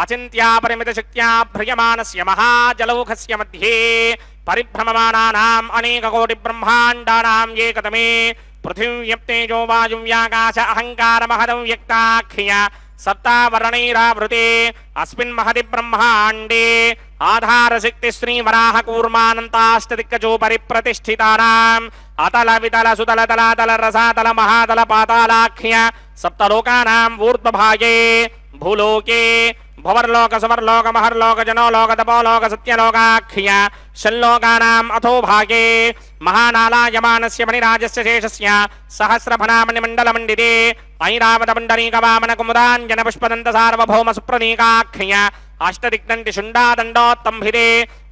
अचिन्त्यापरिमितशक्त्या भ्रियमाणस्य महाजलौघस्य मध्ये परिभ्रममानानाम् अनेककोटिब्रह्माण्डानां एकतमे पृथिव्यप्तेजो वायुव्याकाश अहङ्कारमहदं व्यक्ताख्य सप्तावरणैरावृते अस्मिन् महति ब्रह्माण्डे आधारशक्ति श्रीवराह कूर्मानन्ताष्टदिक्कजो परिप्रतिष्ठितानाम् अतल वितल सुतल तलातल रसातल महातल पातालाख्य सप्तलोकानाम् ऊर्ध्वभागे भूलोके भुवर्लोक सुवर्लोक महर्लोक जनोलोक तपोलोक सत्यलोकाख्य षल्लोकानाम् अथो भागे महानालायमानस्य मणिराजस्य शेषस्य सहस्रफणामणिमण्डलमण्डिते ऐरावतमण्डलीकवामनकुमुदाञ्जनपुष्पदन्तसार्वभौम सुप्रनीकाख्य अष्टदिग्दण्डि शुण्डादण्डोत्तम्भिते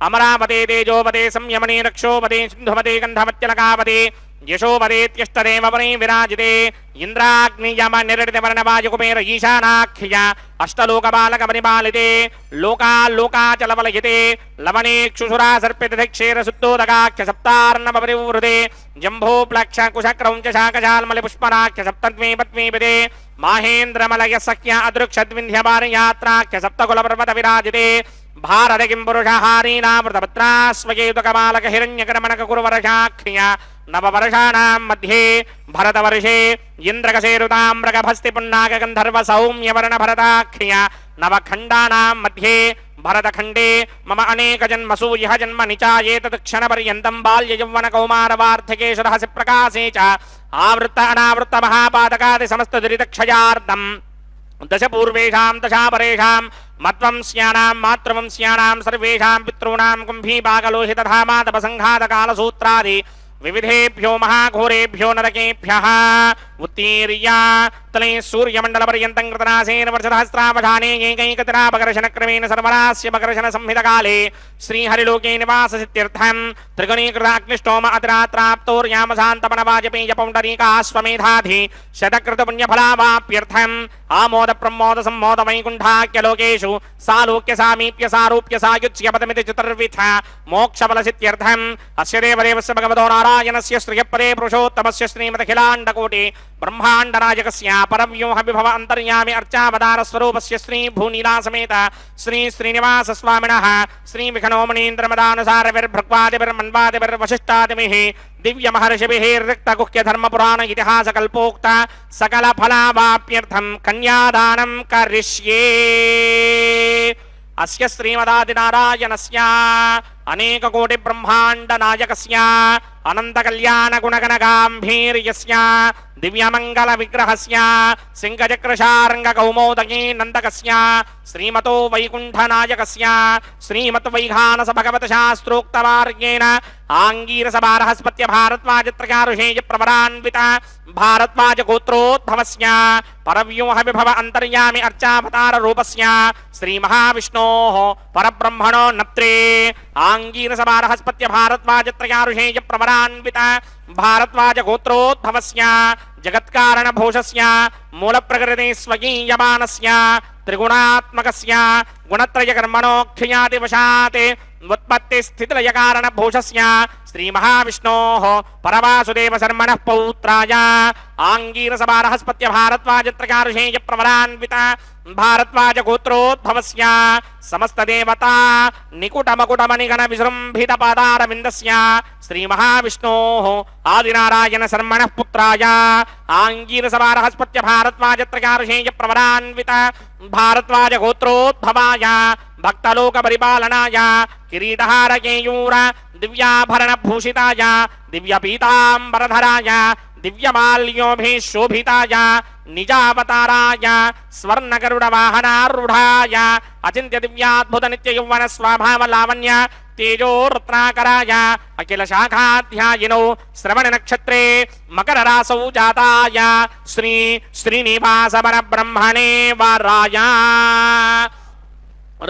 अमरावते तेजोवते संयमने रक्षोवते सिन्धुवते गन्धमत्यलकावते यशोवदेत्यष्टदेवपने विराजिते इन्द्राग्नियम निरृतिवर्णवायुकुमेर ईशानाख्य अष्टलोकबालकपरिपालिते लोकाल्लोकाचलवलयिते लवनेक्षुषुरा सर्पितधिक्षेरशुद्धोदकाख्य सप्तार्णवपरिवृते जम्भोप्लक्ष कुशक्रौञ्च शाकशाल्मलिपुष्पराख्य सप्तद्वीपद्वीपिते माहेन्द्रमलयसख्य अदृक्षद्विन्ध्यपारयात्राख्य सप्तकुलपर्वत विराजिते भारत किं पुरुषहारीणामृतपत्रास्वकेतुकबालक हिरण्यकर्मणककुरुवर्षाख्य नववर्षाणां मध्ये भरतवर्षे इन्द्रकसेरुताम्रगभस्ति पुण्णाकगन्धर्व सौम्यवर्ण भरताख्य नवखण्डानां मध्ये भरतखण्डे मम अनेकजन्मसु यः जन्म निचायेतत् क्षणपर्यन्तं बाल्ययौवनकौमारवार्धकेषु रहसि प्रकाशे च आवृत्त अनावृत्त महापातकादि समस्तदुरितक्षयार्धम् दश पूर्वेषां दशापरेषां मत्वंस्यानां मातृवंस्यानां सर्वेषां पितॄणां कुम्भीपाकलोहितधामातपसङ्घातकालसूत्रादि विविधेभ्यो महाघोरेभ्यो नरकेभ्यः उत्तीर्य तले सूर्यमण्डलपर्यन्तं कृतनासेन वर्षसहस्रावधाने एकैकतरापकर्षणक्रमेण सर्वरास्य पकर्षण संहितकाले श्रीहरिलोके निवाससित्यर्थं त्रिगुणीकृताग्निष्टोम अतिरात्राप्तोर्यामशान्तपणवाजपेयपौण्डरीकाश्वमेधाधि शतकृतपुण्यफलावाप्यर्थम् आमोद प्रमोद सम्मोद वैकुण्ठाख्यलोकेषु सालोक्य सामीप्य सारूप्य सायुज्य पदमिति चतुर्विध मोक्षफलसित्यर्थम् अस्य देवदेवस्य भगवतो नारायणस्य श्रियपदे पुरुषोत्तमस्य श्रीमदखिलाण्डकोटि ब्रह्माण्डराजकस्य परव्यूह विभव अंतर्यामि अर्चावतार स्वरूपस्य श्री भूनीला समेत श्री श्रीनिवास स्वामिनः श्री विघ्नोमनीन्द्रमदानुसारविर्भृक्वादिभिर्मन्वादिभिर्वशिष्टादिभिः दिव्य महर्षिभिः ऋक्तगुह्य धर्मपुराण इतिहास कल्पोक्त सकल फलावाप्यर्थं कन्यादानं करिष्ये। अस्य श्रीमदादिनारायणस्य अनेक कोटि ब्रह्मांड नायकस्य अनंत कल्याण गुणगण गांभीर्यस्य दिव्यमंगल विग्रहस्य सिंहचक्रशार्ंग कौमोदगी नंदकस्य श्रीमतो वैकुंठ नायकस्य श्रीमत वैघानस भगवत शास्त्रोक्तवार्गेण आंगीरस बारहस्पत्य भारद्वाज त्रयारुषेय प्रवरान्वित भारद्वाज गोत्रोद्भवस्य परव्यूह विभव अंतर्यामि अर्चावतार रूपस्य श्री महाविष्णोः परब्रह्मणो नप्त्रे आंगीरस बारहस्पत्य भारद्वाज त्रयारुषेय प्रवरान्वित भारद्वाज गोत्रोद्भवस्य जगत्कारण भूषस्य मूल प्रकृति स्वगीयमानस्य त्रिगुणात्मकस्य गुणत्रय कर्मणोऽख्यादिवशात् उत्पत्ति स्थितिलय कारण भूषस्य श्री महाविष्णोः परवासुदेव शर्मणः पौत्राय आंगीरस बारहस्पत्य भारद्वाज त्रयारुषेय प्रवरान्वित भारद्वाज गोत्रोद्भवस्य समस्त देवता निकुटमकुटमणिगण विजृंभित पादारविन्दस्य श्री महाविष्णोः आदिनारायण शर्मणः पुत्राय आंगीरस बारहस्पत्य भारद्वाज त्रयारुषेय प्रवरान्वित भारद्वाज गोत्रोद्भवाय भक्तलोक परिपालनाय किरीटहार केयूर दिव्याभरण भूषिताय दिव्य पीतांबरधराय दिव्यमाल्योभिशोभिताय निजावताराय स्वर्ण गरुड़ वाहनारूढ़ाय अचिंत्य दिव्याद्भुत नित्य यौवन स्वभाव लावण्य तेजो रत्नाकराय अखिल शाखाध्यायिनो श्रवण नक्षत्रे मकर रासौ जाताय श्री श्रीनिवास ब्रह्मणे वाराय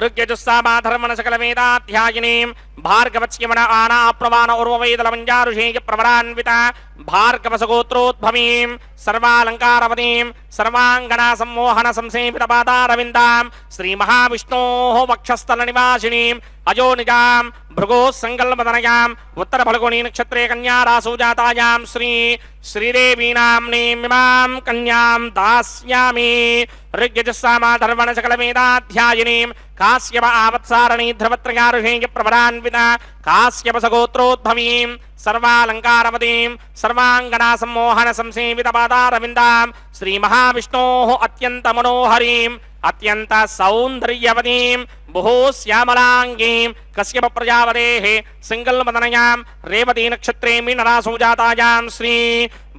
ऋग्यजुस्सामाधर्मण सकल वेदाध्यायिनीं भार्गवत्स्यमण आना अप्रवान उर्ववेदलमञ्जारुषेय प्रवरान्विता भार्गवसगोत्रोद्भवीं सर्वालङ्कारवतीं सर्वाङ्गना सम्मोहन संसेवित पादारविन्दां श्री महाविष्णोः वक्षस्थल निवासिनीं अजोनिजां भृगोः संकल्पतनयाम् उत्तर फल्गुनी नक्षत्रे कन्या रासौ जातायां श्री श्रीदेवी नाम्नीमिमां कन्यां दास्यामि ऋग्यजुस्सामाधर्मण सकल वेदाध्यायिनीं काश्यप आवत्सारणी ध्रुवत्रयारुषेय प्रवरान्विता काश्यपसगोत्रोद्भवीं सर्वालङ्कारवतीं सर्वाङ्गना सम्मोहन संसेवित पादारविन्दां श्री महाविष्णोः अत्यन्त मनोहरीं अत्यंत सौंदर्यवतीं बहु श्यामलांगीं कश्यप प्रजापतेः सिंगल्मदनयां रेवती नक्षत्रे मीनरासौ जातायां श्री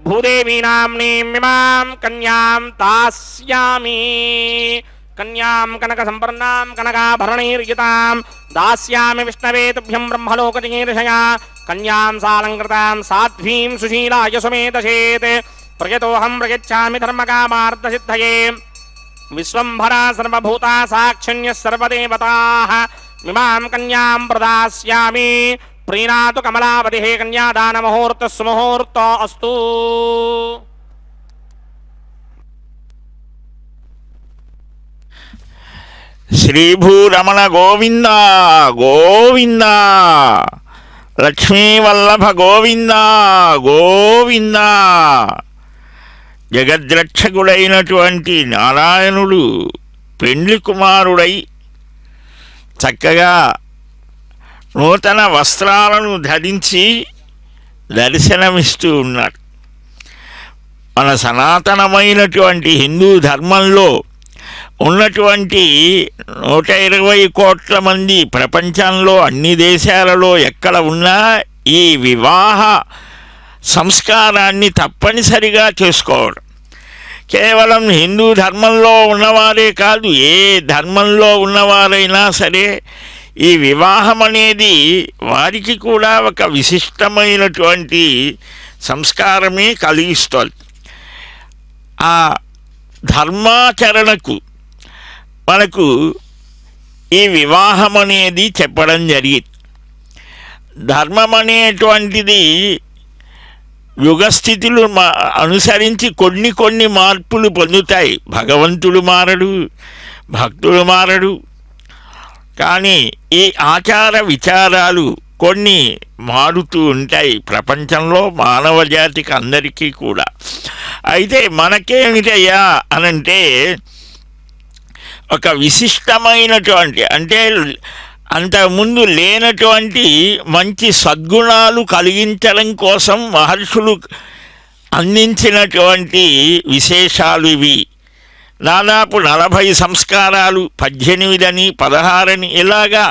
भूदेवी नाम्नीमिमां कन्यां दास्यामि कन्यां कनक संपन्नां कनकाभरणैर्युतां दास्यामि विष्णवे तुभ्यं ब्रह्मलोकजिगीर्षया कन्यां सालङ्कृतां साध्वीं सुशीलाय सुमेधसेत् प्रयतोऽहं प्रयच्छामि धर्मकामार्थसिद्धये विश्वंभरा सर्वभूता साक्षिण्यः सर्वदेवताः मिमां कन्यां प्रदास्यामि प्रीणातु कमलावतिः कन्यादानमुहूर्तः सुमुहूर्तो अस्तु। శ్రీభూరమణ గోవింద గోవింద లక్ష్మీవల్లభ గోవింద గోవింద జగద్రక్షకుడైనటువంటి నారాయణుడు పెండ్లి కుమారుడై చక్కగా నూతన వస్త్రాలను ధరించి దర్శనమిస్తూ ఉన్నాడు. మన సనాతనమైనటువంటి హిందూ ధర్మంలో ఉన్నటువంటి 120 కోట్ల మంది ప్రపంచంలో అన్ని దేశాలలో ఎక్కడ ఉన్నా ఈ వివాహ సంస్కారాన్ని తప్పనిసరిగా చేసుకోవడం. కేవలం హిందూ ధర్మంలో ఉన్నవారే కాదు, ఏ ధర్మంలో ఉన్నవారైనా సరే ఈ వివాహం అనేది వారికి కూడా ఒక విశిష్టమైనటువంటి సంస్కారమే కలిగిస్తుంది. ఆ ధర్మాచరణకు మనకు ఈ వివాహం అనేది చెప్పడం జరిగింది. ధర్మం అనేటువంటిది యుగస్థితులు అనుసరించి కొన్ని మార్పులు పొందుతాయి. భగవంతుడు మారడు, భక్తుడు మారడు, కానీ ఈ ఆచార విచారాలు కొన్ని మారుతూ ఉంటాయి ప్రపంచంలో మానవ జాతికి అందరికీ కూడా. అయితే మనకేమిటయ్యా అనంటే ఒక విశిష్టమైనటువంటి అంటే అంతకుముందు లేనటువంటి మంచి సద్గుణాలు కలిగించడం కోసం మహర్షులు అందించినటువంటి విశేషాలు ఇవి. దాదాపు 40 సంస్కారాలు, 18 అని 16 అని ఇలాగా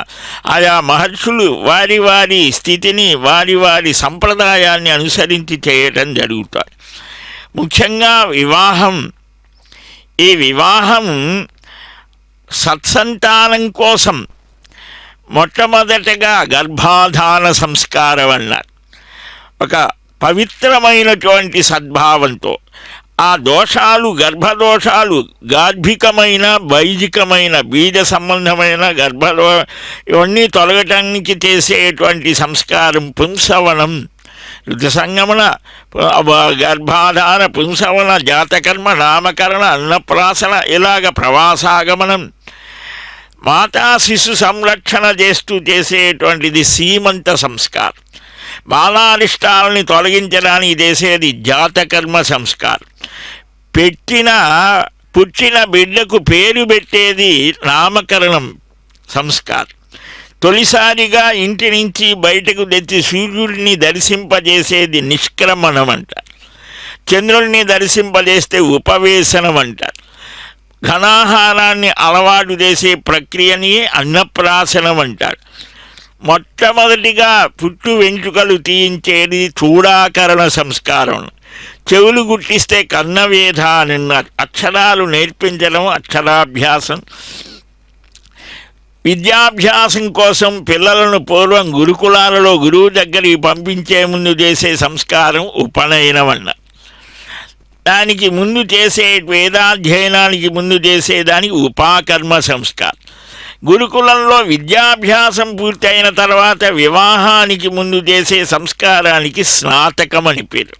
ఆయా మహర్షులు వారి వారి స్థితిని వారి వారి సంప్రదాయాన్ని అనుసరించి చేయటం జరుగుతాయి. ముఖ్యంగా వివాహం, ఈ వివాహం సత్సంతానం కోసం మొట్టమొదటగా గర్భాధాన సంస్కారం అన్నారు. ఒక పవిత్రమైనటువంటి సద్భావంతో ఆ దోషాలు, గర్భదోషాలు, గార్భికమైన వైదికమైన బీజ సంబంధమైన ఇవన్నీ తొలగటానికి చేసేటువంటి సంస్కారం పుంసవనం, ఋతుసంగమన, గర్భాధాన, పుంసవన, జాతకర్మ, నామకరణ, అన్నప్రాసన, ఇలాగ ప్రవాసాగమనం, మాతా శిశు సంరక్షణ చేస్తూ చేసేటువంటిది సీమంత సంస్కారం. బాలారిష్టాలని తొలగించడానికి చేసేది జాతకర్మ సంస్కారం. పుట్టిన బిడ్డకు పేరు పెట్టేది నామకరణం సంస్కారం. తొలిసారిగా ఇంటి నుంచి బయటకు తెచ్చి సూర్యుడిని దర్శింపజేసేది నిష్క్రమణం అంటారు. చంద్రుడిని దర్శింపజేస్తే ఉపవేశనం అంటారు. ఘనాహారాన్ని అలవాటు చేసే ప్రక్రియని అన్నప్రాసనం అంటారు. మొట్టమొదటిగా పుట్టు వెంట్రుకలు తీయించేది చూడాకరణ సంస్కారం. చెవులు గుట్టిస్తే కన్నవేధ అని అన్నారు. అక్షరాలు నేర్పించడం అక్షరాభ్యాసం. విద్యాభ్యాసం కోసం పిల్లలను పూర్వం గురుకులాలలో గురువు దగ్గరికి పంపించే ముందు చేసే సంస్కారం ఉపనయనం అన్నారు. దానికి ముందు చేసే వేదాధ్యయనానికి ముందు చేసేదానికి ఉపాకర్మ సంస్కారం. గురుకులంలో విద్యాభ్యాసం పూర్తయిన తర్వాత వివాహానికి ముందు చేసే సంస్కారానికి స్నాతకం అని పేరు.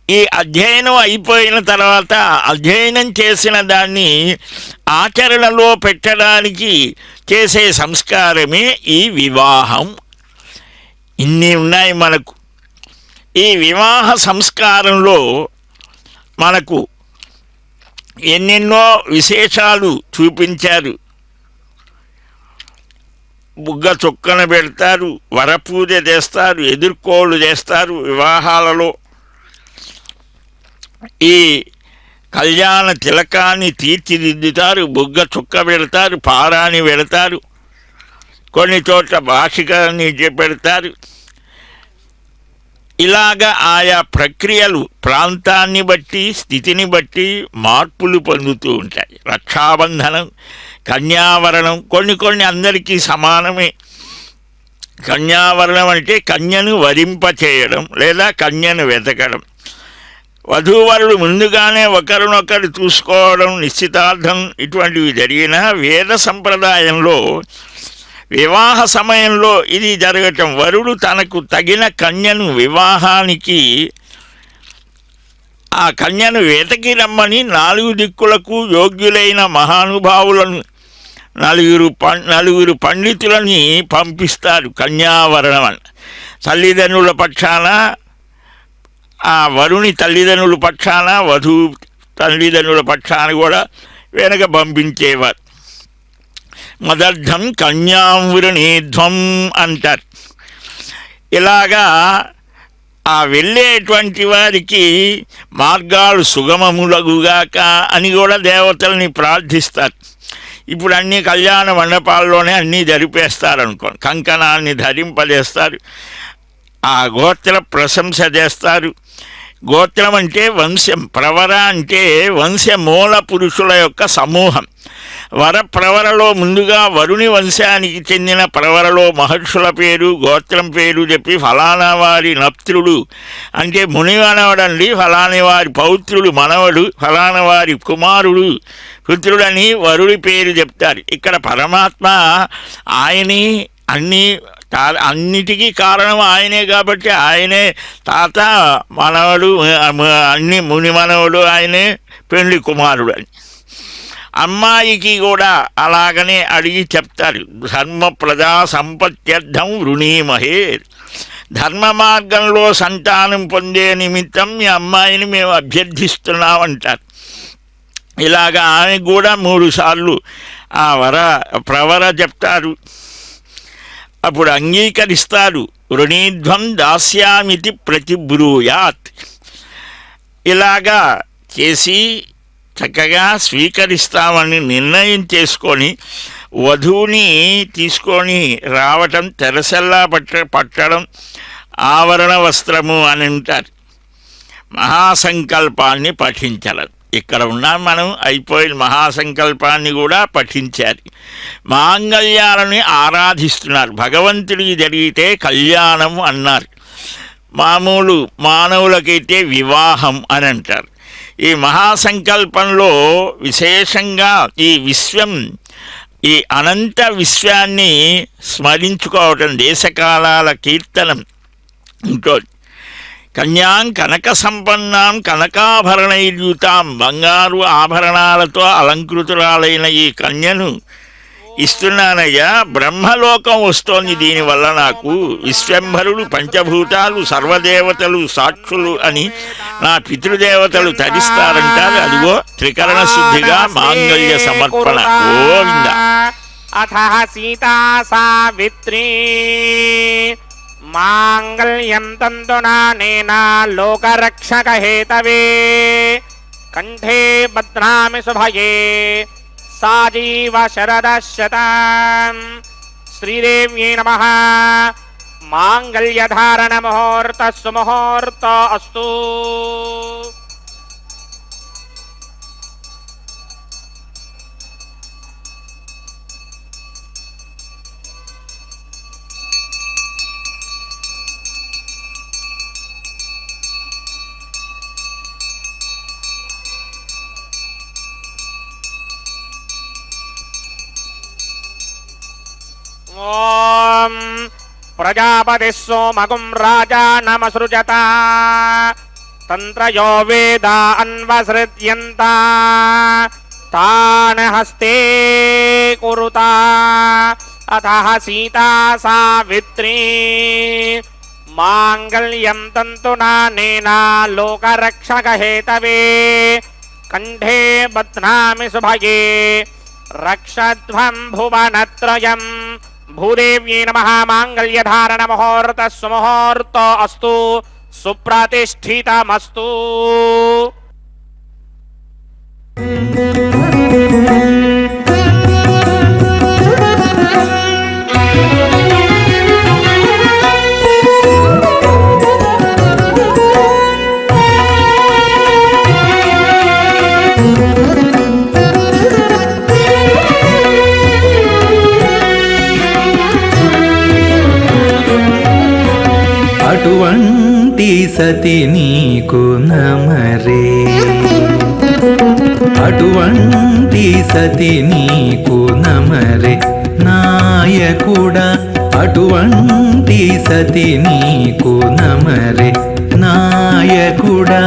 ఈ అధ్యయనం అయిపోయిన తర్వాత అధ్యయనం చేసిన దాన్ని ఆచరణలో పెట్టడానికి చేసే సంస్కారమే ఈ వివాహం. ఇన్ని ఉన్నాయి మనకు. ఈ వివాహ సంస్కారంలో మనకు ఎన్నెన్నో విశేషాలు చూపించారు. బుగ్గ చొక్కన పెడతారు, వరపూజ చేస్తారు, ఎదుర్కోళ్ళు చేస్తారు వివాహాలలో. ఈ కళ్యాణ తిలకాన్ని తీర్చిదిద్దుతారు, బుగ్గ చుక్క పెడతారు, పారాని పెడతారు, కొన్ని చోట్ల భాషికాన్ని పెడతారు. ఇలాగా ఆయా ప్రక్రియలు ప్రాంతాన్ని బట్టి స్థితిని బట్టి మార్పులు పొందుతూ ఉంటాయి. రక్షాబంధనం, కన్యావరణం కొన్ని అందరికీ సమానమే. కన్యావరణం అంటే కన్యను వరింపచేయడం లేదా కన్యను వెతకడం. వధూవరులు ముందుగానే ఒకరినొకరు చూసుకోవడం, నిశ్చితార్థం ఇటువంటివి జరిగిన వేద సంప్రదాయంలో వివాహ సమయంలో ఇది జరగటం. వరుడు తనకు తగిన కన్యను వివాహానికి ఆ కన్యను వెతకి రమ్మని 4 దిక్కులకు యోగ్యులైన మహానుభావులను నలుగురు పండితులని పంపిస్తారు. కన్యావరణం అని తల్లిదండ్రుల పక్షాన, ఆ వరుని తల్లిదండ్రుల పక్షాన, వధువు తల్లిదండ్రుల పక్షాన కూడా వెనక పంపించేవారు. మదర్థం కన్యావృణీధ్వం అంటారు. ఇలాగా ఆ వెళ్ళేటువంటి వారికి మార్గాలు సుగమములగుగాక అని కూడా దేవతల్ని ప్రార్థిస్తారు. ఇప్పుడు అన్ని కళ్యాణ మండపాల్లోనే అన్నీ జరిపేస్తారు అనుకోండి. కంకణాన్ని ధరింపజేస్తారు, ఆ గోత్ర ప్రశంస చేస్తారు. గోత్రం అంటే వంశం, ప్రవర అంటే వంశమూల పురుషుల యొక్క సమూహం. వరప్రవరలో ముందుగా వరుణి వంశానికి చెందిన ప్రవరలో మహర్షుల పేరు, గోత్రం పేరు చెప్పి ఫలానా వారి నప్త్రుడు అంటే మునివనవడండి, ఫలాని వారి పౌత్రుడు మనవడు, ఫలానా వారి కుమారుడు పుత్రుడని వరుడి పేరు చెప్తారు. ఇక్కడ పరమాత్మ ఆయనే అన్నిటికీ కారణం ఆయనే కాబట్టి ఆయనే తాత, మనవడు, అన్ని ముని మనవడు, ఆయనే పెండ్లి కుమారుడు అని. అమ్మాయికి కూడా అలాగనే అడిగి చెప్తారు. ధర్మ ప్రజా సంపత్త్యర్థం వృణీమహే, ధర్మ మార్గంలో సంతానం పొందే నిమిత్తం మీ అమ్మాయిని మేము అభ్యర్థిస్తున్నామంటారు. ఇలాగ ఆమె కూడా 3 సార్లు ఆ ప్రవర చెప్తారు. అప్పుడు అంగీకరిస్తారు. వృణీధ్వం దాస్యామితి ప్రతిబ్రూయాత్. ఇలాగా చేసి చక్కగా స్వీకరిస్తామని నిర్ణయం చేసుకొని వధువుని తీసుకొని రావటం, తెరసల్లా పట్టడం ఆవరణ వస్త్రము అని అంటారు. మహాసంకల్పాన్ని పఠించడం. ఇక్కడ ఉన్నాం మనం, అయిపోయిన మహాసంకల్పాన్ని కూడా పఠించారు. మాంగళ్యాలని ఆరాధిస్తున్నారు. భగవంతుడికి జరిగితే కళ్యాణం అన్నారు, మామూలు మానవులకైతే వివాహం అని అంటారు. ఈ మహాసంకల్పంలో విశేషంగా ఈ అనంత విశ్వాన్ని స్మరించుకోవటం, దేశకాలాల కీర్తనం ఉంటుంది. కన్యాం కనక సంపన్నాం కనకాభరణైర్యుతాం, బంగారు ఆభరణాలతో అలంకృతురాలైన ఈ కన్యను ఇస్తున్నానయ్యా, బ్రహ్మలోకం వస్తోంది దీనివల్ల నాకు. విశ్వంభరుడు, పంచభూతాలు, సర్వదేవతలు సాక్షులు అని నా పితృదేవతలు తరిస్తారంటారు. అదిగో త్రికరణ శుద్ధిగా మాంగళ్య సమర్పణ. గోవింద. అథ సీతా సావిత్రీ మాంగళ్యం తంతునానేన లోకరక్షక హేతవే కంఠే బధ్నామి శుభయే సాజీవ శరదశతం. శ్రీదేవ్యై నమః. మాంగళ్యధారణ ముహూర్త సుముహూర్త అస్తు. ఓం ప్రజాపతి సోమగుం రాజానమసృజత తంత్రయో వేద అన్వసృజ్యంత తాన్ హస్తే కురుత. అథ సీతా సావిత్రీ మాంగళ్యం తంతునానేన లోకరక్షక హేతవే కంఠే బధ్నామి శుభయే రక్షధ్వం భువనత్రయం. భూదేవ్యై నమః. మాంగళ్యధారణ ముహూర్త సుముహూర్త అస్తు. సుప్రతిష్ఠితమస్తు. అటువంటి సతి నీకు నమరే, అటువంటి సతి నీకు నమరే నాయకుడా, అటువంటి సతి నీకు నమరే నాయకుడా.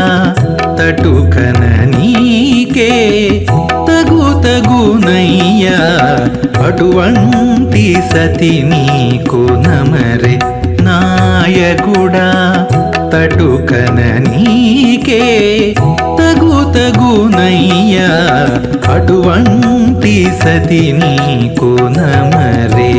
తటుకన నీకే తగునయ్యా, అటువంటి సతి నీకు నమరే నాయకుడా. తటుకన నీకే తగునయ్యా, అటువంటి సతి నీకు నమరే.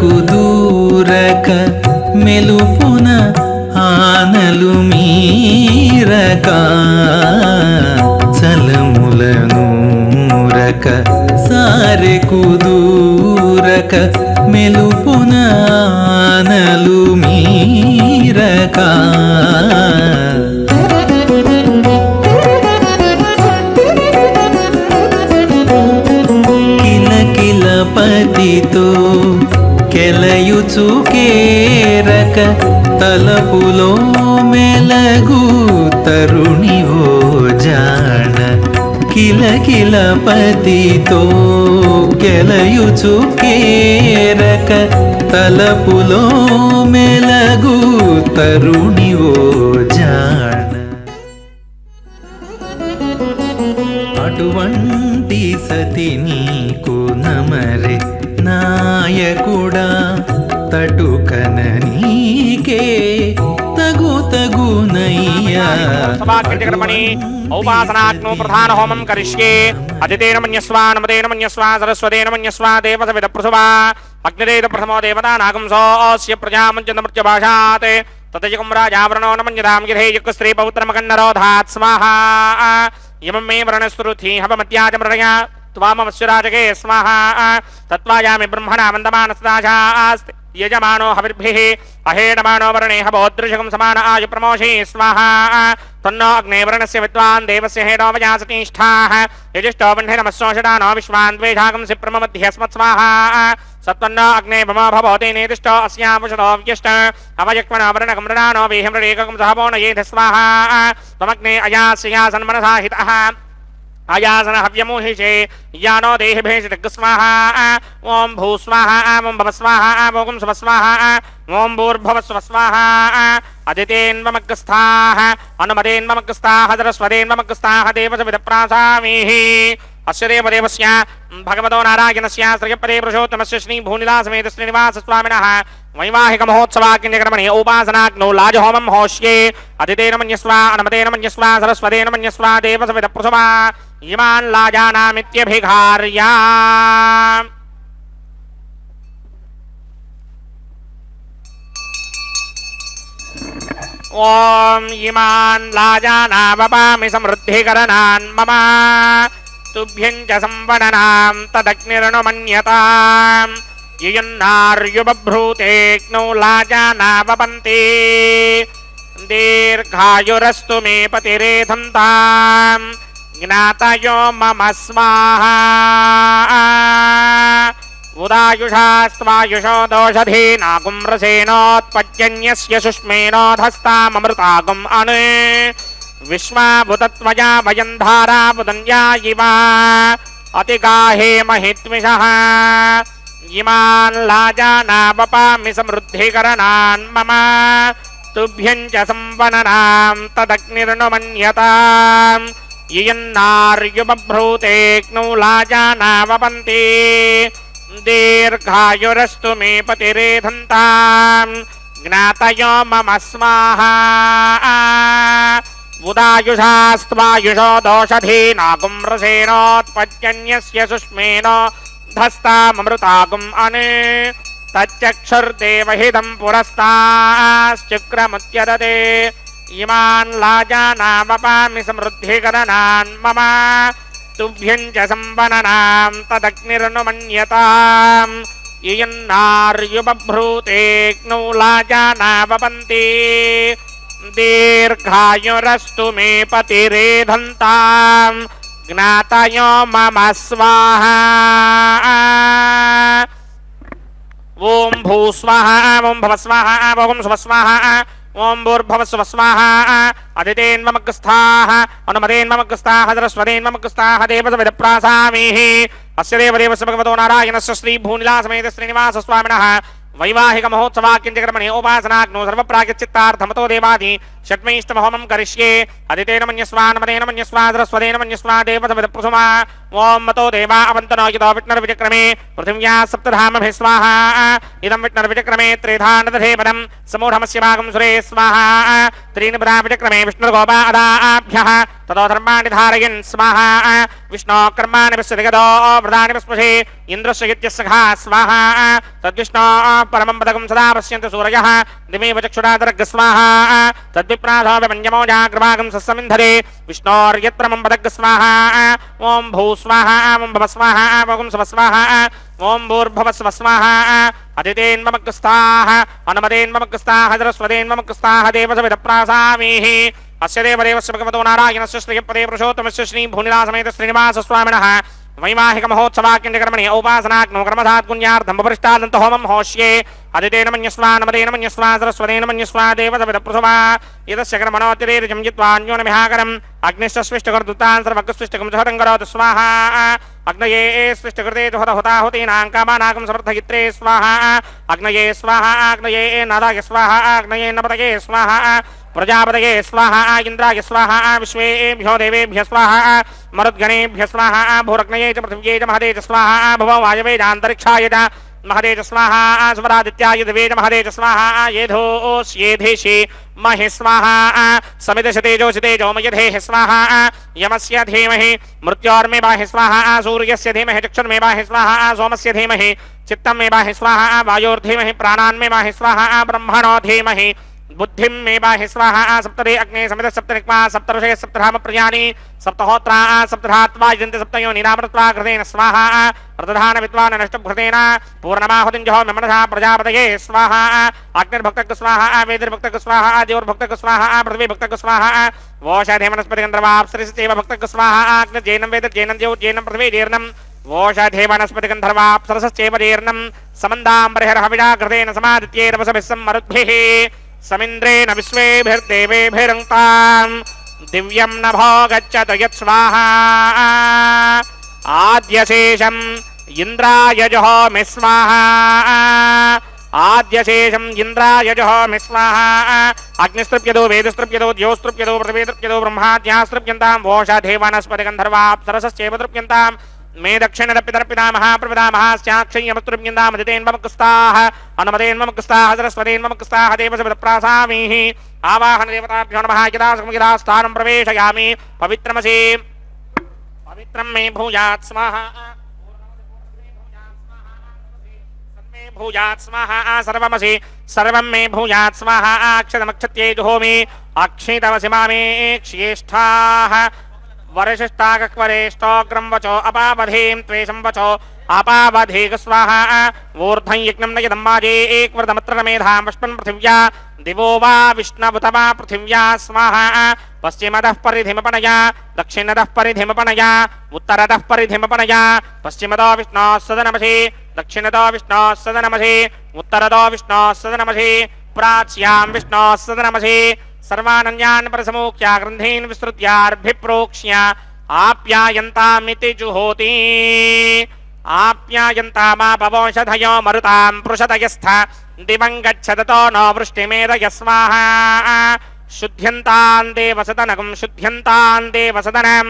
కుదూరక మెలుపున ఆనలు మీరక, చలములనూరక సారె కుదూరక మెలుపున ఆనలు మీరక. పతితో కెలయుచు కేరక తలపులో మెలగు తరుణివో జాణ కిలకిల పతితో కెలయుచు కేరక తలపులో మెలగు తరుణివో జాణ అటువంటి సతి నీకు నమరే నాయకుడా తటుకన నీకే తగునయ్యా సభాకృతికర్మణి ఔపాసనాగ్నో ప్రధాన హోమం కరిష్యే అదితేన మన్యస్వా నమదేన మన్యస్వా సరస్వతేన మన్యస్వా దేవసవిద ప్రసువా అగ్నిరేద ప్రథమో దేవతా నాగంసోస్య ప్రజామంచందమృత్య భాషాత్ తతయకం రాజావరణో నమన్యదాం గిరేయుక్ స్త్రీ పౌత్రమకన్నరోధాత్ స్వాహా ఇమం మే వరణస్తురుథి హవమత్యాజమృణయ త్వామవస్యురాజకే స్వాహా తత్వాయామి బ్రహ్మణా వందమానస్తాశాస్తి యజమానో హవిర్భిః అహేణమానో వర్ణే హవోదృశకం సమాన ఆయు ప్రమోషే స్వాహా తన్నో అగ్నే వర్ణస్య విద్వాన్ దేవస్య హేడో వయాసతిష్ఠాః యజిష్టో వహ్నే నమస్సోషడానో విశ్వాన్ ద్వేషాగంసి ప్రమమధ్యస్మత్ స్వాహా సత్వన్నో అగ్నే భమో భవతే నేదిష్టో అస్యాముషదో వ్యష్ట అవయక్మనో వర్ణకం మృడానో వేహిమ్రేకం సహవో నయేధ స్వాహా త్వమగ్నే అయాస్యాసన్మనసా హితః आयासन हव्यमोहिषे यानो देहिभेषितग् स्वाहा ओम भू स्वाहा ओम भव स्वाहा ओम स्व स्वाहा ओम भूर्भुव स्व स्वाहा अदितेन्वमग्रस्थाः अनुमदेन्वमग्रस्थाः सरस्वतेन्वमग्रस्थाः देवसविदप्रासामीः अस्य देवदेवस्य भगवतो नारायणस्य श्रियपदे पुरुषोत्तमस्य श्री भूनिलासमेत श्रीनिवास स्वामिनः वैवाहिक महोत्सवाग्निकर्मणि उपासनाग्नौ लाजहोमं होष्ये अदितेन मन्यस्वा अनुमतेन मन्यस्वा सरस्वतेन मन्यस्वा देवसविदप्रसवा इमान् लाजानामित्यभिघार्या ओम इमान् लाजानावपामि समृद्धिकरणान् मम तुभ्यं च संवदनां तदग्निरनुमन्यताम् ययन्नार्युबभ्रूतेऽग्नौ लाजानावपन्ति दीर्घायुरस्तु मे पतिरेधन्ताम् ज्ञातयो मम स्वाहा उदायुषास्त्वायुषो दोषधीनागुम्रसेनोत्पद्यन्यस्य सुष्मेनोधस्ताममृतागुम् अनु विश्वाभूतत्वया वयं धाराबुदन्या इव अतिगाहे महित्विषः इमान् लाजानावपामि समृद्धिकरणान् मम तुभ्यं च संवदनां तदग्निर्नुमन्यताम् ययन्नार्युबभ्रूतेऽग्नौ लाजानावपन्ति दीर्घायुरस्तु मे पतिरेधन्ताम् ज्ञातयो मम स्वाहा उदायुषास्त्वायुषो दोषधीनागुम्रसेनोत्पद्यन्यस्य सुष्मेनो धस्ताममृतागुम् अनु तच्चक्षुर्देवहितं पुरस्ताश्चक्रमुद्यदते इमान् लाजानावपामि समृद्धिकरणान् मम तुभ्यं च संवदनां तदग्निर्नुमन्यताम् ययन्नार्युबभ्रूतेऽग्नौ लाजानावपन्ति दीर्घायुरस्तु मे पतिरेधन्ताम् ज्ञातयो मम स्वाहा ओम भू स्वाहा ओम भव स्वाहा ओम स्व स्वाहा ओम भूर्भुव स्व स्वाहा अदितेन्वमग्रस्थाः अनुमदेन्वमग्रस्थाः सरस्वतेन्वमग्रस्थाः देवसविदप्रासामीः अस्य देवदेवस्य भगवतो नारायणस्य श्री भूनिलासमेत श्रीनिवास स्वामिनः वैवाहिक महोत्सवाक्यंतिकर्मणि उपासनाग्नो सर्वप्रागचित्तार्थमतो देवादि षट्मैष्टमहोमं करिष्ये अदितेन मन्यस्वा नमदेन मन्यस्वा सरस्वतेन मन्यस्वा देवसविदप्रसुमा ओम मतो देवा अवन्तनो यतो विष्णुर्विचक्रमे पृथिव्या सप्तधामभिः स्वाहा इदं विष्णुर्विचक्रमे त्रिधानदधेपदं समूढमस्य भागं सुरे स्वाहा त्रीणि पदा विचक्रमे विष्णुर्गोपादाभ्यः ततो धर्माणि धारयन् स्वाहा विष्णो कर्माणि विश्वजगतो व्रतानि विस्पृशे इन्द्रस्य यज्ञस्सखा स्वाहा तद्विष्णो परमं पदकं सदा पश्यन्ति सूरयः दिमेव चक्षुरादरग् स्वाहा तद्विप्रासो विमन्यमो जाग्रभागं सस्समिन्धरे विष्णोर्यत्परमं पदग् स्वाहा ओम भू स्वाहा ओम भव स्वाहा ओम स्व स्वाहा ओम भूर्भुव स्व स्वाहा अदितेन्वमग्रस्थाः अनुमदेन्वमग्रस्थाः सरस्वतेन्वमग्रस्थाः देवसविदप्रासामीः अस्य देवदेवस्य भगवतो नारायणस्य श्रीयपदे पुरुषोत्तमस्य श्री भूनिलासमेत श्रीनिवास स्वामिनः वैवाहिक महोत्सवाक्यकर्मणि औपासनाग्नो कर्मधात् पुण्यार्थं उपरिष्टादन्त होमं होष्ये अदितेन मन्यस्वा नमदेन मन्यस्वा सरस्वतेन मन्यस्वा देवसविदप्रसवा यतस्य कर्मणोऽतिरेर्यं जित्वा अन्योन्यमिहाकरम् अग्निश्चस्विष्टकर्तृतान् सर्वकृष्टिष्टकं सहतं करोतु स्वाहा अग्नये स्विष्टकृते हुताहुतीनां कामानाकं समर्थयित्रे स्वाहा अग्नये स्वाहा अग्नये नादाय स्वाहा अग्नये नपतये स्वाहा प्रजापतये स्वाहा इंद्राय स्वाहा विश्वेभ्यो देवेभ्य स्वाहा मरुद्गणेभ्य स्वाहा भूरग्नये च पृथिव्ये च महदे च स्वाहा भुवो वायवे च अन्तरिक्षाय च महदे च स्वाहा स्वरादित्याय दिवे च महदे च स्वाहा येधोस्येधेशे महे स्वाहा समिदशतेजोषितेजो मयधेः स्वाहा यमस्य धीमहि मृत्योर्मे बाहि स्वाहा सूर्यस्य धीमहि चक्षुर्मे बाहि स्वाहा सोमस्य धीमहि चित्तं मे बाहि स्वाहा वायोर्धीमहि प्राणान्मे बाहि स्वाहा ब्रह्मणो धीमहि बुद्धिं मे बाहि स्वाहा सप्तरे अग्ने समित सप्तनिक्मा सप्तऋषे सप्तधाम प्रयाणि सप्तहोत्रा सप्तधात्वा यजन्ति सप्तयो निरामृत्वा कृतेन स्वाहा रतधान विद्वान् नष्टभृतेन पूर्णमाहुतिं जहोमि मनसा प्रजापतये स्वाहा अग्निर्भक्तः स्वाहा वेदिर्भक्तः स्वाहा देवर्भक्तः स्वाहा पृथ्वीभक्तः स्वाहा वोषधे वनस्पतिगन्धर्वाप्सरिश्चैव भक्तः स्वाहा अग्निर्जैनं वेदर्जैनं द्यौर्जैनं पृथ्वीर्जैनं वोषधे वनस्पतिगन्धर्वाप्सरसश्चैव जीर्णं समन्दाम्बरहविषा कृतेन समादित्यैरवसभिः सम्मरुद्भिः समिन्द्रेण विश्वेभिर्देवेभिरङ्क्ताम् दिव्यं नभो गच्छतु यत् स्वाहा आद्यशेषम् इन्द्राय जहोमि स्वाहा आद्यशेषम् इन्द्राय जहोमि स्वाहा अग्निस्तृप्यतो वेदस्तृप्यतो द्योस्तृप्यतो पृथिवीस्तृप्यतो ब्रह्माद्यास्तृप्यन्तां वोषधे वनस्पतिगन्धर्वाप्सरसश्चैव तृप्यन्ताम् मे दक्षिणदपितर्पिता महाप्रपिता महास्याक्षय्यमस्तुर्म्यन्दामदितेन्ममुक्स्ताः अनुमतेन्ममुक्स्ताः सरस्वतेन्ममुक्स्ताः देवसविदप्रासामीः आवाहन देवताभ्यो नमः यदा स्थानं प्रवेशयामि पवित्रमसि पवित्रं मे भूयात् स्वाहा भूयात् स्वाहा सर्वमसि सर्वं मे भूयात् स्वाहा अक्षतमक्षत्ये जुहोमि अक्षितमसि मामे क्षेष्ठाः वरिष्ठाकक्वरेष्टोग्रं वचो अपावधीं त्वेषं वचो अपावधीक स्वाहा ऊर्ध्वं यज्ञं नयदं वाजे एकवर्धमत्र मेधां पुष्पन् पृथिव्या दिवो वा विष्णुवतमा पृथिव्या स्वाहा पश्चिमतः परिधिमपनया दक्षिणतः परिधिमपनया उत्तरतः परिधिमपनया पश्चिमतो विष्णोः सदनमसि दक्षिणतो विष्णोः सदनमसि उत्तरतो विष्णोः सदनमसि प्राच्यां विष्णोः सदनमसि सर्वानन्यान् प्रसमूख्य ग्रन्थीन् विस्तृत्यार्भिप्रोक्ष्य आप्यायन्तामिति जुहोति आप्यायन्तामापवंशधयो मरुतां पृषतयस्थ दिवं गच्छततो नो वृष्टिमेधय स्वाहा शुद्ध्यन्तां देवसदनकं शुद्ध्यन्तां देवसदनं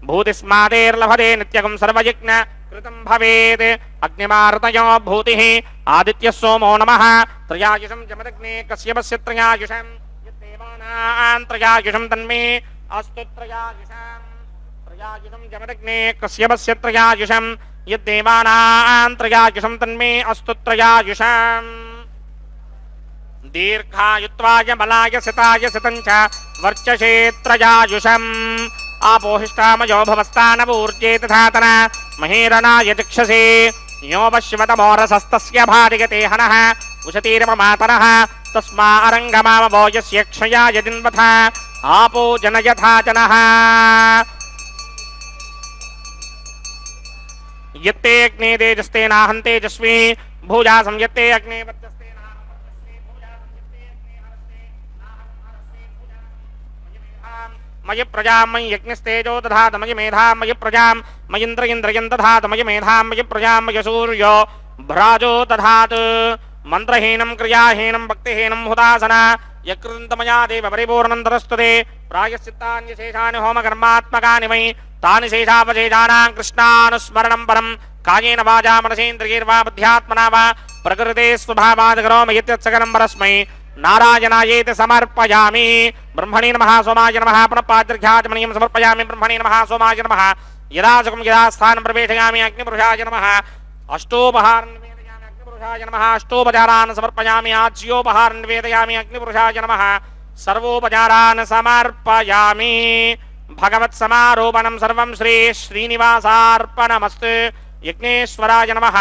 भूतिस्मादेर्लभते नित्यकं सर्वयज्ञ कृतं भवेत् अग्निमार्तयो भूतिः आदित्यः सोमो नमः त्रयायुषं जमदग्ने कश्यपस्य त्रयायुषं त्रयायुषं तन्मे अस्तु त्रयायुषं जमदग्ने कश्यपस्य त्रयायुषं यद्देवानां त्रयायुषं तन्मे अस्तु त्रयायुषं दीर्घायुत्वाय बलाय सिताय सितं च वर्चसे त्रयायुषम् आपोहिष्टामयो भवस्तानवूर्जे तथातन महेरणाय चक्षसे यो पश्यमतमोरसस्तस्य भार्यते हनः उशतीरपमातरः तस्मा अरङ्गमावो यस्य क्षयाय जिन्वथ आपो जनयथा जनः यत्ते अग्ने तेजस्तेनाहं तेजस्वी भूजासं यत्ते अग्ने मयि प्रजा मयि यज्ञस्तेजो दधात मयि मेधा मयि प्रजा मयिन्द्र इन्द्रयं दधात मयि मेधा मयि प्रजा मयि सूर्यो भ्राजो दधात मंत्रहीनं क्रियाहीनं भक्तिहीनं हुदासन यकृन्तमया देव परिपूर्णं तदस्तुते प्रायश्चित्तान्यशेषानि होमकर्मात्मकानि वै तानि शेषावशेषाणां कृष्णानुस्मरणं परं कायेन वाचा मनसेन्द्रियैर्वा बुद्ध्यात्मना वा प्रकृते स्वभावात् करोमि यत्सकलं परस्मै नारायणायेति समर्पयामि ब्रह्मणे नमः सोमाय नमः पुनः पाद्र्घ्याचमनीयं समर्पयामि ब्रह्मणे नमः सोमाय नमः यदा सुखं यदा स्थानं प्रवेशयामि अग्निपुरुषाय नमः अष्टोपहारं निवेदयामि अग्निपुरुषाय नमः अष्टोपचारान् समर्पयामि आज्योपहारं निवेदयामि अग्निपुरुषाय नमः सर्वोपचारान् समर्पयामि भगवत्समारोपणं सर्वं श्री श्रीनिवासार्पणमस्तु यज्ञेश्वराय नमः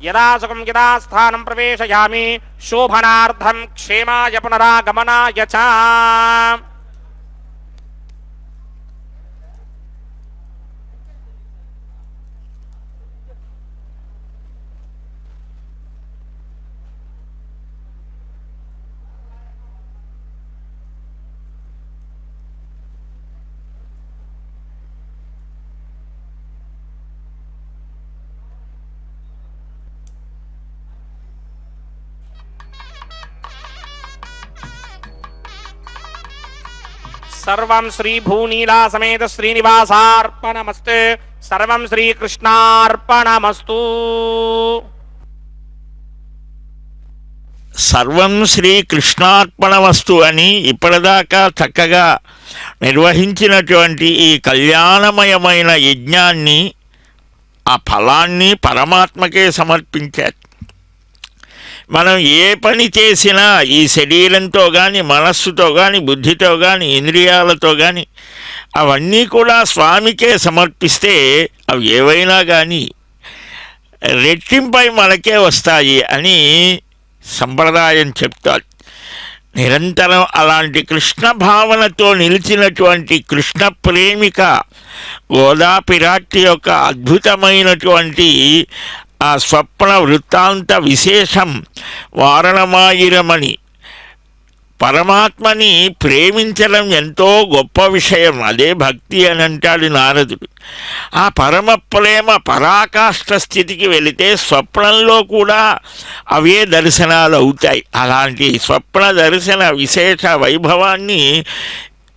यदा सुखं यदा स्थानं प्रवेशयामि शोभनार्थं क्षेमाय पुनरागमनाय च సర్వం శ్రీ భూనీలా సమేత శ్రీనివాసార్పణమస్తు. సర్వం శ్రీకృష్ణార్పణమస్తు. సర్వం శ్రీకృష్ణార్పణమస్తు అని ఇప్పటిదాకా చక్కగా నిర్వహించినటువంటి ఈ కళ్యాణమయమైన యజ్ఞాన్ని, ఆ ఫలాన్ని పరమాత్మకే సమర్పించారు. మనం ఏ పని చేసినా ఈ శరీరంతో కానీ, మనస్సుతో కానీ, బుద్ధితో కానీ, ఇంద్రియాలతో కానీ అవన్నీ కూడా స్వామికే సమర్పిస్తే అవి ఏవైనా కానీ రెట్టింపై మనకే వస్తాయి అని సంప్రదాయం చెప్తారు. నిరంతరం అలాంటి కృష్ణ భావనతో నిలిచినటువంటి కృష్ణ ప్రేమిక గోదా పిరాట్టి యొక్క అద్భుతమైనటువంటి ఆ స్వప్న వృత్తాంత విశేషం వారణమాయిరమణి. పరమాత్మని ప్రేమించడం ఎంతో గొప్ప విషయం, అదే భక్తి అని అంటాడు నారదుడు. ఆ పరమ ప్రేమ పరాకాష్ఠ స్థితికి వెళితే స్వప్నంలో కూడా అవే దర్శనాలు అవుతాయి. అలాంటి స్వప్న దర్శన విశేష వైభవాన్ని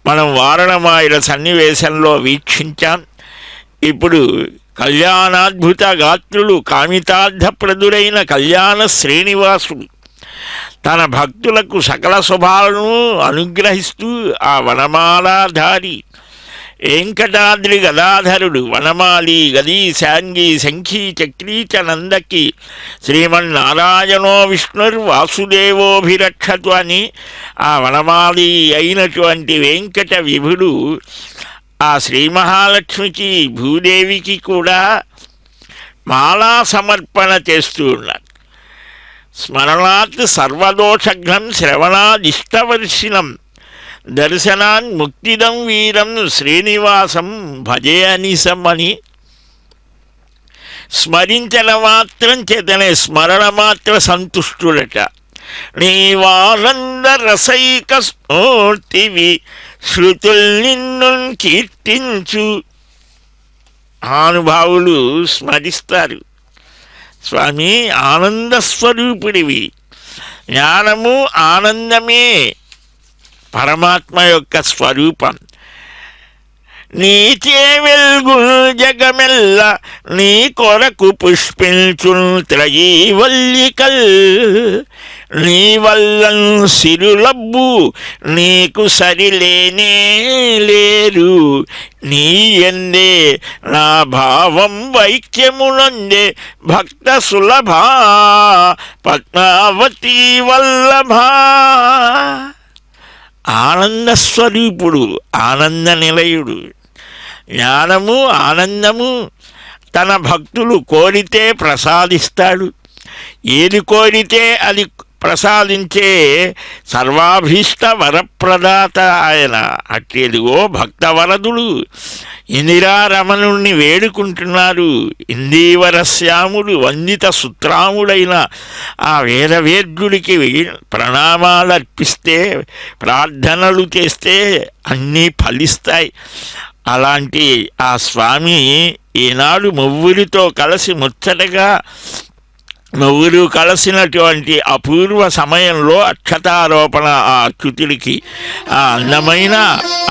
మనం వారణమాయిర సన్నివేశంలో వీక్షించాం. ఇప్పుడు కళ్యాణాద్భుత గాత్రులు, కామితార్థప్రదుడైన కళ్యాణ శ్రీనివాసుడు తన భక్తులకు సకల శుభాలను అనుగ్రహిస్తూ ఆ వనమాలాధారి వెంకటాద్రి గదాధరుడు వనమాలి గదీ శాంగి శంఖీ చక్రీ చ నందకి శ్రీమన్నారాయణో విష్ణుర్వాసుదేవోభిరక్షతు అని ఆ వనమాలి అయినటువంటి వెంకట విభుడు ఆ శ్రీ మహాలక్ష్మికి, భూదేవికి కూడా మాలా సమర్పణ చేస్తూ ఉన్నారు. స్మరణాత్ సర్వదోషఘ్నం శ్రవణాదిష్టవర్షిణం దర్శనాన్ ముక్తిదం వీరం శ్రీనివాసం భజే అనిసం అని స్మరించన మాత్రం చేతనే స్మరణ మాత్ర సంతుష్టుడట. నీవానంద రసైక స్మూర్తివి శృతుల్ నిన్ను కీర్తించు. మహానుభావులు స్మరిస్తారు, స్వామి ఆనందస్వరూపుడివి, జ్ఞానము ఆనందమే పరమాత్మ యొక్క స్వరూపం. నీచే వెల్గు జగమెల్ల నీ కొరకు పుష్పించు త్రయీవల్లికల్ నీ వల్లం సిరులబ్బు నీకు సరిలేనే లేరు. నీ ఎందే నా భావం వైక్యమునందే భక్త సులభా పద్మావతి వల్లభా. ఆనందస్వరూపుడు, ఆనంద నిలయుడు, జ్ఞానము ఆనందము తన భక్తులు కోరితే ప్రసాదిస్తాడు. ఏది కోరితే అది ప్రసాదించే సర్వాభీష్ట వరప్రదాత ఆయన. అట్టిదిగో భక్తవరదుడు ఇందిరారమణుణ్ణి వేడుకుంటున్నారు. ఇందీవరశ్యాముడు వందిత సుత్రాముడైన ఆ వేదవేద్యుడికి ప్రణామాలు అర్పిస్తే, ప్రార్థనలు చేస్తే అన్నీ ఫలిస్తాయి. అలాంటి ఆ స్వామి ఈనాడు మువ్వురితో కలిసి ముచ్చటగా ముగ్గురు కలిసినటువంటి అపూర్వ సమయంలో అక్షతారోపణ ఆ అచ్యుతుడికి, ఆ అందమైన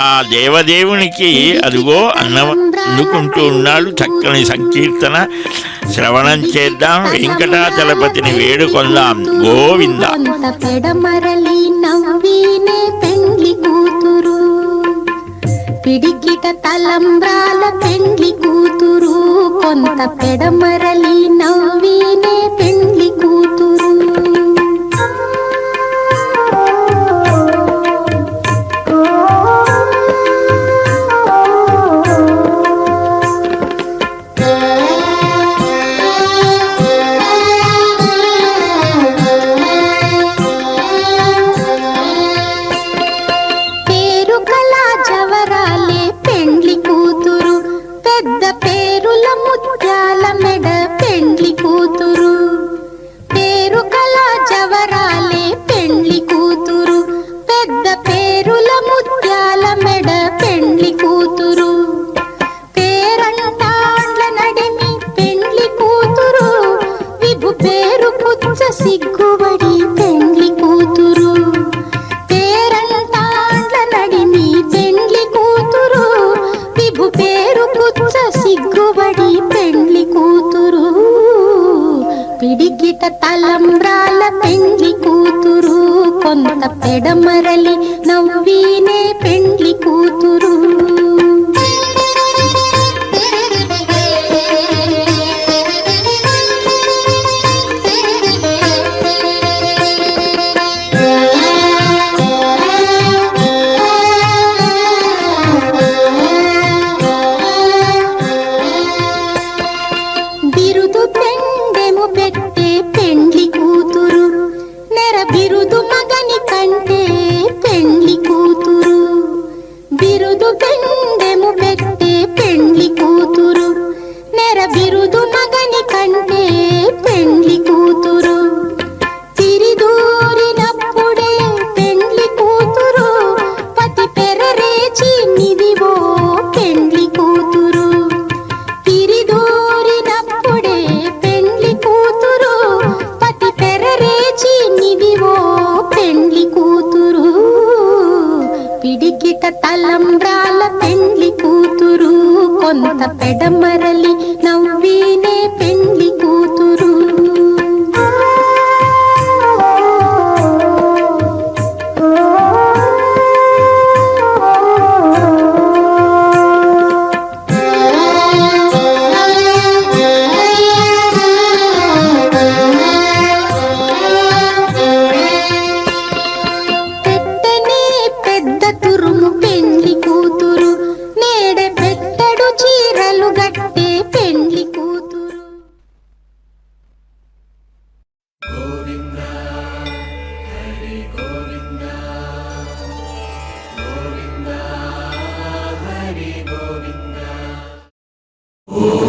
ఆ దేవదేవునికి అదిగో అన్నం అందుకుంటూ ఉన్నాడు. చక్కని సంకీర్తన శ్రవణం చేద్దాం, వెంకటాచలపతిని వేడుకొందాం. గోవింద. పిడికిట తలంబ్రాల పెండ్లి కూతురు, కొంత పెడమరలి నవ్వినే పెండ్లి కూతురు. పెద్ద పేరుల ముత్యాల మెడ పెండ్లి పిడికిట తలంబ్రాల పెండ్లి కూతురు కొంత పెడమరలి నవ్వీనే పెండ్లి కూతురు బిరుదు పెండెము పెట్టే పెండ్లి కూతురు నెర బిరుదు మగని కంటే పెండ్లి కూతురు బిరుదు పెండెము పెట్టే పెండ్లి కూతురు నెర బిరుదు మగని కంటే పెండ్లి కూతురు తిరిదూరినప్పుడే పెండ్లి కూతురు పతి పెరరేచి నిదివో పెండ్లి కూతురు తిరిదూరినప్పుడే పెండ్లి కూతురు పతి పెరరేచి నిదివో పెండ్లి కూతురు పిడికిట తలంబ్రాల పెండ్లి కూతురు కొంత పెడమరలి నవ్వీనే పెండ్లి కూతురు పెట్టనే పెద్ద తురుము పెండ్లి కూతురు నేడే పెట్టడు చీరలు గట్టే పెండ్లి కూతురు ఓ